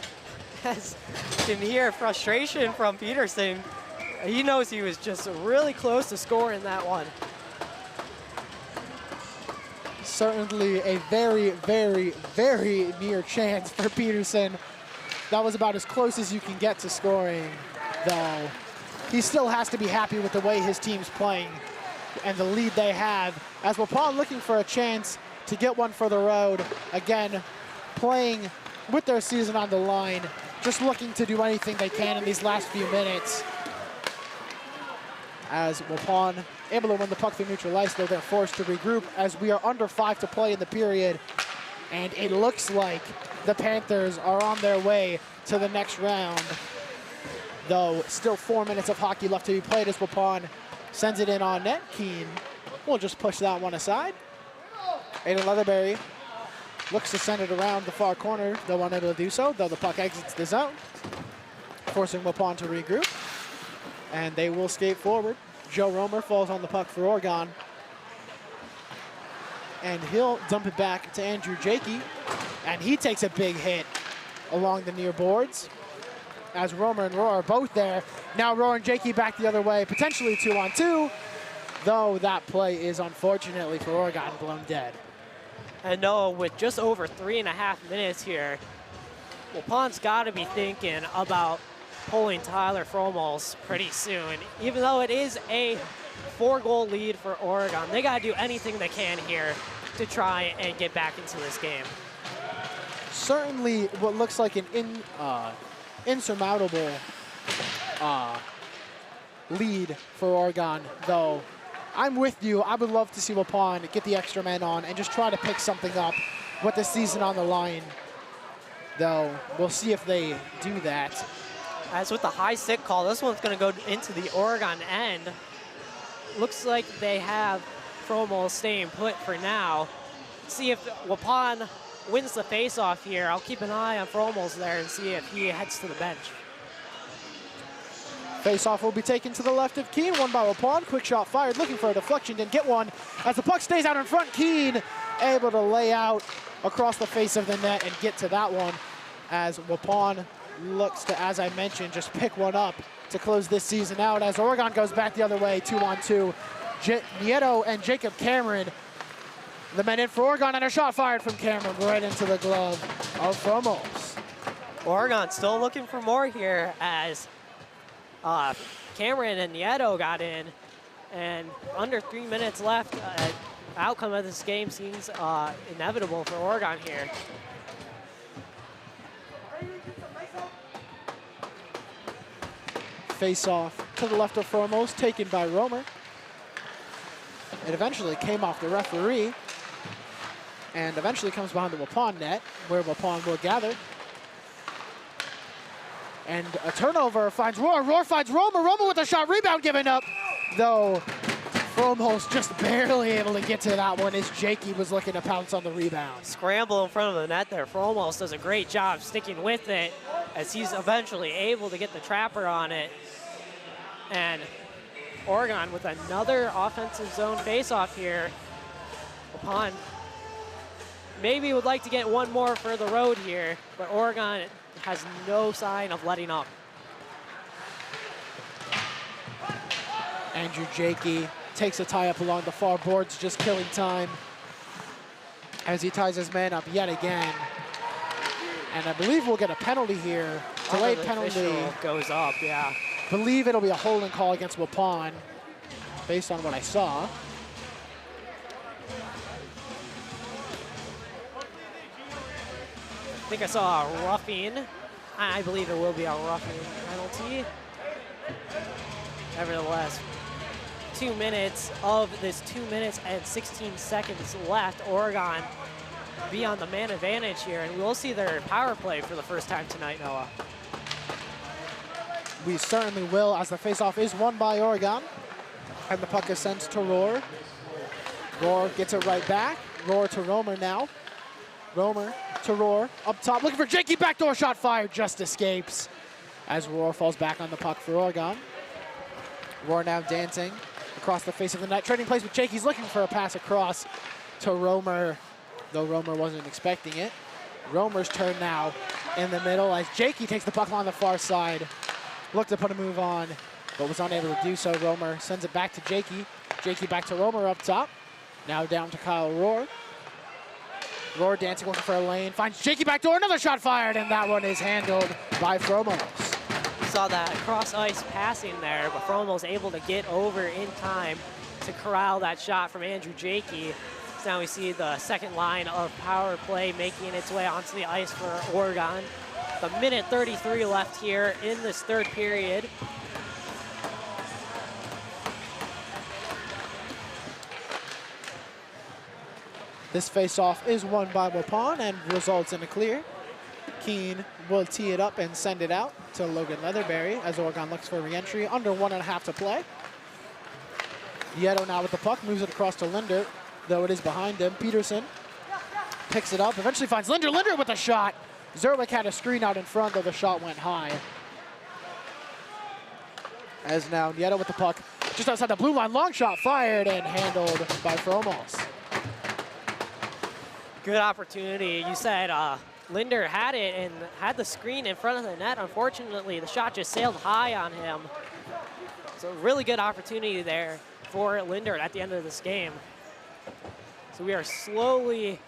As you can hear frustration from Peterson. He knows he was just really close to scoring that one. Certainly a very, very, very near chance for Peterson. That was about as close as you can get to scoring, though. He still has to be happy with the way his team's playing and the lead they have. As Waupun looking for a chance to get one for the road. Again, playing with their season on the line, just looking to do anything they can in these last few minutes. As Waupun able to win the puck through neutral ice, though they're forced to regroup as we are under 5 to play in the period. And it looks like the Panthers are on their way to the next round. Though still 4 minutes of hockey left to be played as Waupun sends it in on net. Keene will just push that one aside. Aiden Leatherberry looks to send it around the far corner, though unable to do so, though the puck exits the zone, forcing Waupun to regroup. And they will skate forward. Joe Romer falls on the puck for Oregon. And he'll dump it back to Andrew Jakey. And he takes a big hit along the near boards. As Romer and Rohr are both there. Now Rohr and Jakey back the other way, potentially 2-on-2. Though that play is unfortunately for Oregon blown dead. And Noah, with just over 3.5 minutes here, Waupun's got to be thinking about pulling Tyler Fromos pretty soon. Even though it is a 4-goal lead for Oregon, they got to do anything they can here to try and get back into this game. Certainly what looks like an insurmountable lead for Oregon, though. I'm with you. I would love to see Waupun get the extra men on and just try to pick something up with the season on the line, though. We'll see if they do that. As with the high stick call, this one's going to go into the Oregon end. Looks like they have Fromos staying put for now. See if Waupun wins the face-off here. I'll keep an eye on Fromos there and see if he heads to the bench. Face-off will be taken to the left of Keene. One by Waupun. Quick shot fired, looking for a deflection. Didn't get one. As the puck stays out in front, Keene able to lay out across the face of the net and get to that one. As Waupun looks to, as I mentioned, just pick one up to close this season out. As Oregon goes back the other way, 2-on-2. Nieto and Jacob Cameron, the men in for Oregon, and a shot fired from Cameron right into the glove of Fromos. Oregon still looking for more here as Cameron and Nieto got in, and under 3 minutes left. Outcome of this game seems inevitable for Oregon here. Face-off to the left of Fromos, taken by Romer. It eventually came off the referee and eventually comes behind the Waupun net, where Waupun will gather. And a turnover finds Roar. Roar finds Romer. Romer with a shot. Rebound given up, though Fromos just barely able to get to that one as Jakey was looking to pounce on the rebound. Scramble in front of the net there. Fromos does a great job sticking with it as he's eventually able to get the trapper on it. And Oregon with another offensive zone face-off here. Waupun maybe would like to get one more for the road here, but Oregon has no sign of letting up. Andrew Jakey takes a tie up along the far boards, just killing time as he ties his man up yet again. And I believe we'll get a penalty here. Delayed penalty. Goes up, yeah. Believe it'll be a holding call against Waupun, based on what I saw. I think I saw a roughing. I believe it will be a roughing penalty. Nevertheless, 2 minutes of this 2 minutes and 16 seconds left. Oregon be on the man advantage here, and we'll see their power play for the first time tonight, Noah. We certainly will, as the faceoff is won by Oregon. And the puck is sent to Roar. Roar gets it right back. Roar to Romer now. Romer to Roar, up top, looking for Jakey, backdoor shot fired, just escapes as Roar falls back on the puck for Oregon. Roar now dancing across the face of the net, trading place with Jakey. He's looking for a pass across to Romer, though Romer wasn't expecting it. Romer's turn now in the middle as Jakey takes the puck along the far side. Looked to put a move on, but was unable to do so. Romer sends it back to Jakey. Jakey back to Romer up top. Now down to Kyle Roar. Roar dancing, looking for a lane. Finds Jakey backdoor, another shot fired, and that one is handled by Fromos. We saw that cross-ice passing there, but Fromos able to get over in time to corral that shot from Andrew Jakey. So now we see the second line of power play making its way onto the ice for Oregon. The minute 33 left here in this third period. This face-off is won by Waupun and results in a clear. Keene will tee it up and send it out to Logan Leatherberry as Oregon looks for re-entry. Under 1.5 to play. Yeto now with the puck, moves it across to Linder, though it is behind him. Peterson picks it up, eventually finds Linder. Linder with a shot. Zerwick had a screen out in front, though the shot went high. As now Yeto with the puck, just outside the blue line, long shot fired and handled by Fromos. Good opportunity. You said Linder had it and had the screen in front of the net. Unfortunately, the shot just sailed high on him. So a really good opportunity there for Linder at the end of this game. So we are slowly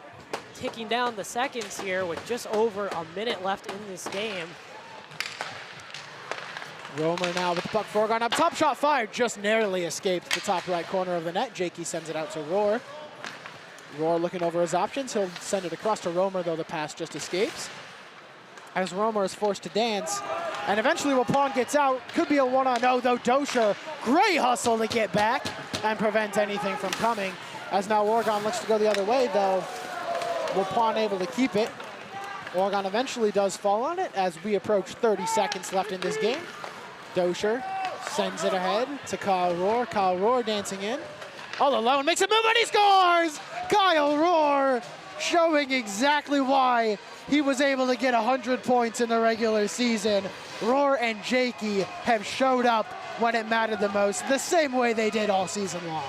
ticking down the seconds here with just over a minute left in this game. Romer now with the puck for Oregon up top, shot fired, just narrowly escaped the top right corner of the net. Jakey sends it out to Roar. Roar looking over his options. He'll send it across to Romer, though the pass just escapes. As Romer is forced to dance. And eventually Waupun gets out. Could be a one-on-0, though Dosher, great hustle to get back and prevent anything from coming. As now Oregon looks to go the other way, though Waupun able to keep it. Oregon eventually does fall on it as we approach 30 seconds left in this game. Dosher sends it ahead to Kyle Roar. Kyle Roar dancing in. All alone, makes a move and he scores! Kyle Roar showing exactly why he was able to get 100 points in the regular season. Roar and Jakey have showed up when it mattered the most, the same way they did all season long.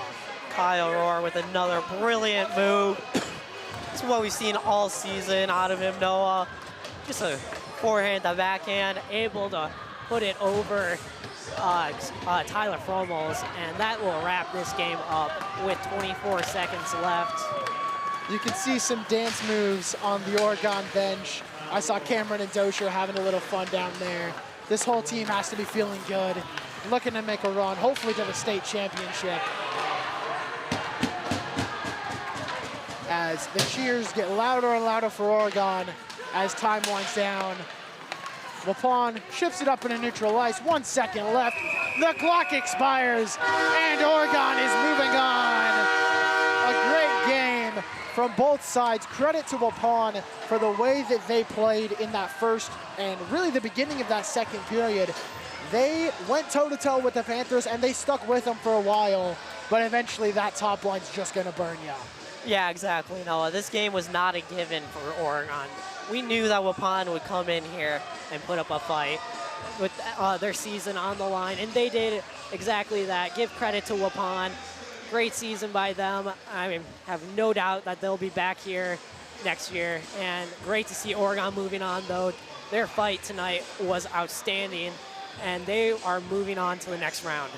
Kyle Roar with another brilliant move. This is what we've seen all season out of him, Noah. Just a forehand to backhand, able to put it over Tyler Fromos, and that will wrap this game up with 24 seconds left. You can see some dance moves on the Oregon bench. I saw Cameron and Dosher having a little fun down there. This whole team has to be feeling good, looking to make a run, hopefully to the state championship. As the cheers get louder and louder for Oregon as time winds down. Waupun ships it up in a neutral ice, 1 second left. The clock expires, and Oregon is moving on. A great game from both sides. Credit to Waupun for the way that they played in that first and really the beginning of that second period. They went toe-to-toe with the Panthers, and they stuck with them for a while, but eventually that top line's just going to burn you. Yeah, exactly, Noah. This game was not a given for Oregon. We knew that Waupun would come in here and put up a fight with their season on the line, and they did exactly that. Give credit to Waupun. Great season by them. I mean, have no doubt that they'll be back here next year, and great to see Oregon moving on, though. Their fight tonight was outstanding, and they are moving on to the next round.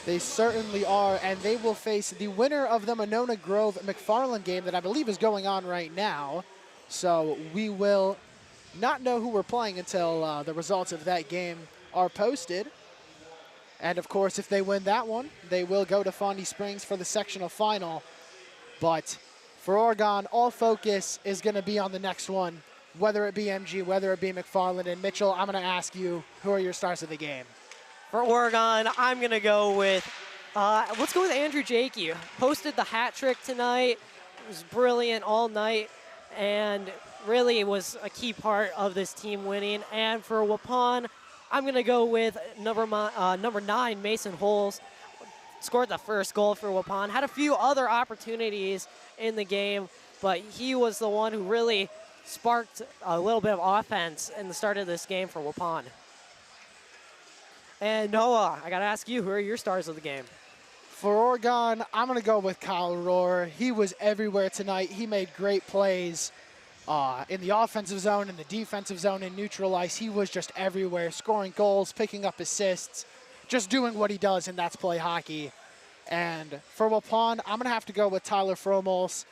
They certainly are, and they will face the winner of the Monona Grove-McFarland game that I believe is going on right now. So we will not know who we're playing until the results of that game are posted. And of course, if they win that one, they will go to Fondy Springs for the sectional final. But for Oregon, all focus is going to be on the next one, whether it be MG, whether it be McFarland. And Mitchell, I'm going to ask you, who are your stars of the game? For Oregon, I'm going to go with, let's go with Andrew Jakey. Posted the hat trick tonight. It was brilliant all night, and really was a key part of this team winning. And for Waupun, I'm going to go with number 9, Mason Holes. Scored the first goal for Waupun. Had a few other opportunities in the game, but he was the one who really sparked a little bit of offense in the start of this game for Waupun. And Noah, I got to ask you, who are your stars of the game? For Oregon, I'm going to go with Kyle Rohr. He was everywhere tonight. He made great plays in the offensive zone, in the defensive zone, in neutral ice. He was just everywhere, scoring goals, picking up assists, just doing what he does, and that's play hockey. And for Waupun, I'm going to have to go with Tyler Fromos.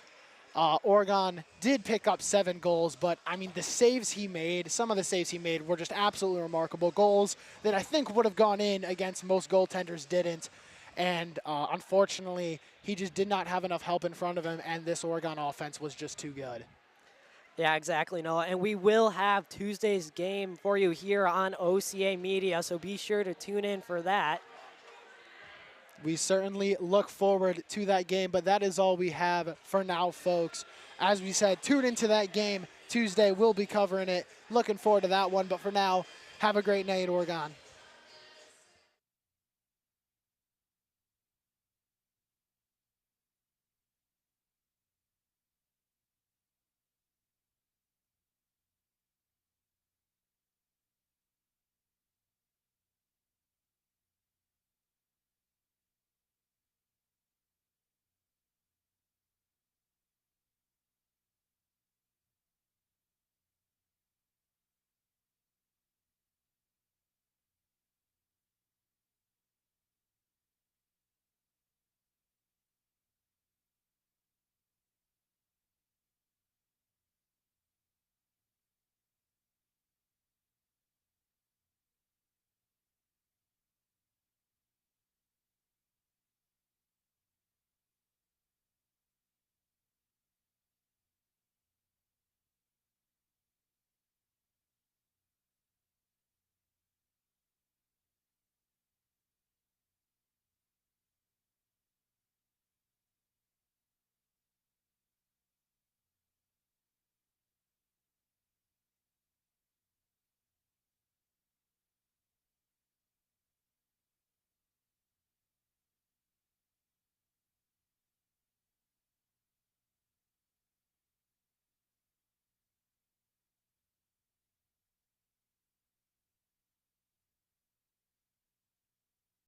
Oregon did pick up 7 goals, but I mean, the saves he made, some of the saves he made were just absolutely remarkable. Goals that I think would have gone in against most goaltenders didn't. And unfortunately, he just did not have enough help in front of him, and this Oregon offense was just too good. Yeah, exactly, Noah. And we will have Tuesday's game for you here on OCA Media, so be sure to tune in for that. We certainly look forward to that game, but that is all we have for now, folks. As we said, tune into that game Tuesday. We'll be covering it. Looking forward to that one, but for now, have a great night, Oregon.